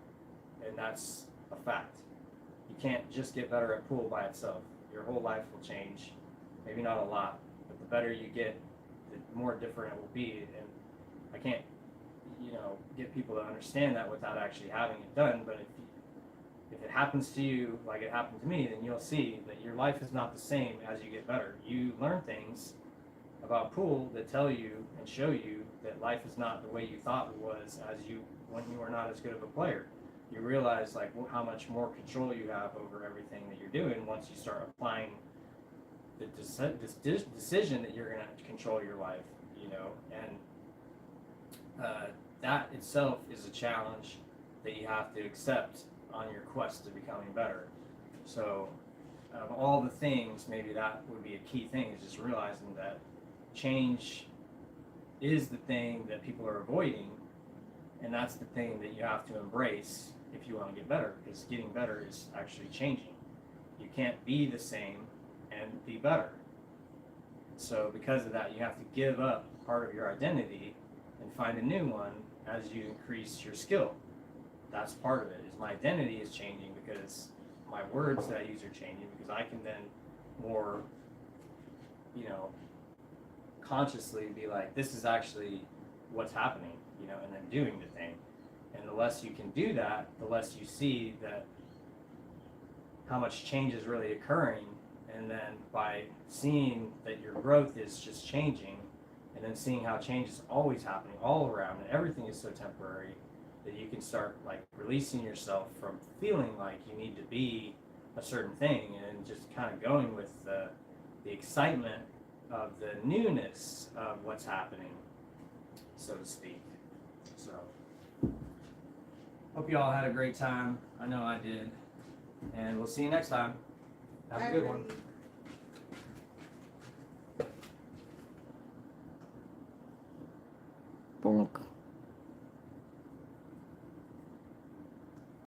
and that's a fact. You can't just get better at pool by itself. Your whole life will change. Maybe not a lot, but the better you get, the more different it will be. And I can't, get people to understand that without actually having it done. But if it happens to you like it happened to me, then you'll see that your life is not the same as you get better. You learn things about pool that tell you and show you that life is not the way you thought it was when you were not as good of a player. You realize how much more control you have over everything that you're doing once you start applying this decision that you're going to control your life, and that itself is a challenge that you have to accept on your quest to becoming better. So of all the things, maybe that would be a key thing, is just realizing that change is the thing that people are avoiding, and that's the thing that you have to embrace if you want to get better, because getting better is actually changing. You can't be the same and be better. So because of that, you have to give up part of your identity and find a new one as you increase your skill. That's part of it, is my identity is changing because my words that I use are changing, because I can then more, consciously be like, this is actually what's happening, and then doing the thing. And the less you can do that, the less you see that how much change is really occurring. And then by seeing that your growth is just changing, and then seeing how change is always happening all around and everything is so temporary, that you can start like releasing yourself from feeling like you need to be a certain thing, and just kind of going with the excitement of the newness of what's happening, so to speak. So, hope you all had a great time. I know I did. And we'll see you next time. Have a good one. Bonk.